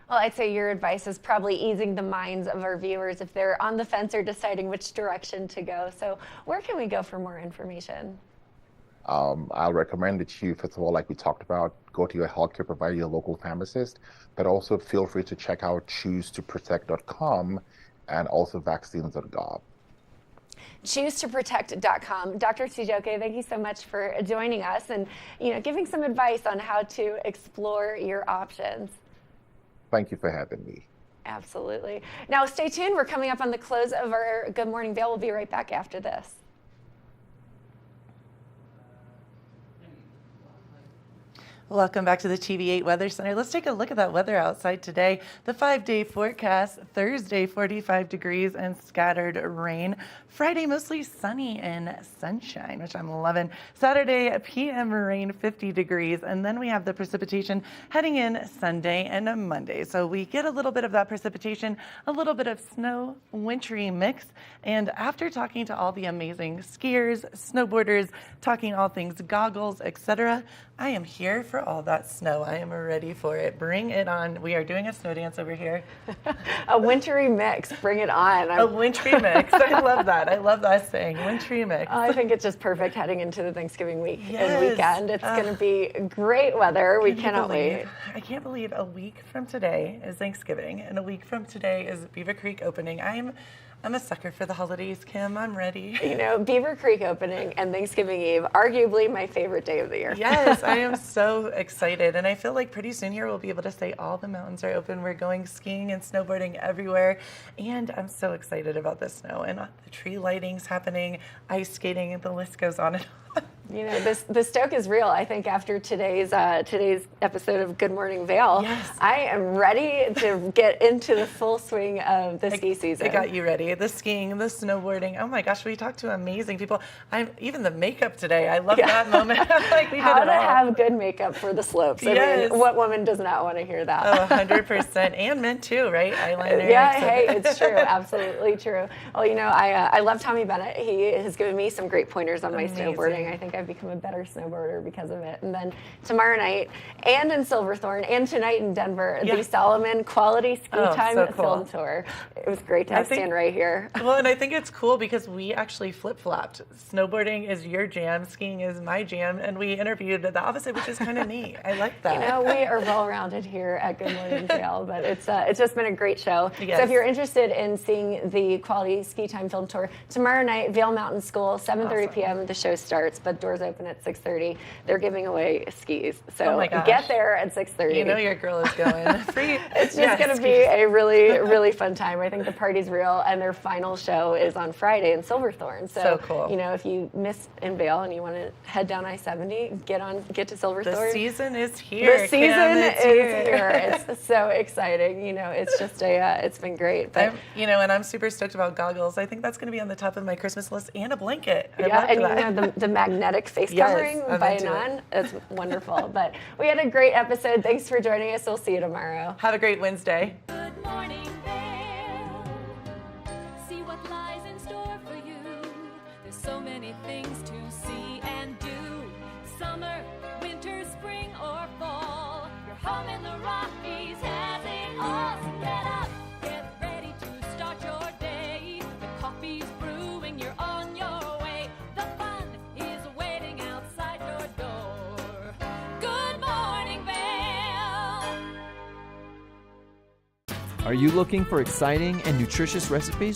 Well, I'd say your advice is probably easing the minds of our viewers if they're on the fence or deciding which direction to go. So where can we go for more information? I'll recommend that you, first of all, like we talked about, go to your healthcare provider, your local pharmacist, but also feel free to check out choosetoprotect.com and also vaccines.gov. choosetoprotect.com. Dr. Chijioke, thank you so much for joining us and, you know, giving some advice on how to explore your options. Thank you for having me. Absolutely. Now, stay tuned. We're coming up on the close of our Good Morning Vail. We'll be right back after this. Welcome back to the TV8 Weather Center. Let's take a look at that weather outside today. The 5-day forecast: Thursday 45 degrees and scattered rain. Friday mostly sunny and sunshine, which I'm loving. Saturday PM rain 50 degrees, and then we have the precipitation heading in Sunday and Monday. So we get a little bit of that precipitation, a little bit of snow, wintry mix. And after talking to all the amazing skiers, snowboarders, talking all things goggles, etc., I am here for all that snow. I am ready for it. Bring it on. We are doing a snow dance over here. A wintry mix. Bring it on. A wintry mix. I love that. I love that saying, wintry mix. I think it's just perfect heading into the Thanksgiving week Yes. and weekend. It's going to be great weather. We cannot wait. I can't believe a week from today is Thanksgiving, and a week from today is Beaver Creek opening. I'm a sucker for the holidays, Kim. I'm ready. You know, Beaver Creek opening and Thanksgiving Eve, arguably my favorite day of the year. Yes, I am so excited. And I feel like pretty soon here we'll be able to say all the mountains are open. We're going skiing and snowboarding everywhere. And I'm so excited about the snow and the tree lighting's happening, ice skating, and the list goes on and on. You know, the stoke is real. I think after today's episode of Good Morning Vail, yes. I am ready to get into the full swing of the ski season. I got you ready. The skiing, the snowboarding. Oh my gosh, we talked to amazing people. Even the makeup today. I love that moment. Like we How did it to all. have good makeup for the slopes. Yes. I mean, what woman does not want to hear that? Oh, 100%. And men too, right? Eyeliner. Yeah, so- hey, it's true. Absolutely true. Well, you know, I love Tommy Bennett. He has given me some great pointers on my Amazing. snowboarding. I think I've become a better snowboarder because of it. And then tomorrow night and in Silverthorne and tonight in Denver, the Solomon Quality Ski Time so cool. Film Tour. It was great to stand right here. Well, and I think it's cool because we actually flip-flopped. Snowboarding is your jam, skiing is my jam, and we interviewed the opposite, which is kind of neat. I like that. You know, we are well-rounded here at Good Morning Vail, but it's just been a great show. Yes. So if you're interested in seeing the Quality Ski Time Film Tour, tomorrow night, Vail Mountain School, 7:30 p.m. the show starts, but doors open at 6:30. They're giving away skis, so Oh my gosh. get there at 6:30. You know your girl is going. Free. It's just going to be a really, really fun time. I think the party's real, and their final show is on Friday in Silverthorne. So cool. You know, if you miss in Vail and you want to head down I-70, get to Silverthorne. The season is here. The season Kim, is it's here. It's so exciting. You know, it's just it's been great. But and I'm super stoked about goggles. I think that's going to be on the top of my Christmas list, and a blanket. I yeah, love and that. you know the magnetic face Yes, covering I'm by into it. Anon. It's wonderful. But we had a great episode. Thanks for joining us. We'll see you tomorrow. Have a great Wednesday. Good morning, Vail. See what lies in store for you. There's so many things to see and do. Summer, winter, spring, or fall. Your home in the Rockies has it all. So get up, get ready to start your day. The coffee's brewing, you're on your way. The fun is waiting outside your door. Good morning, Vail. Are you looking for exciting and nutritious recipes?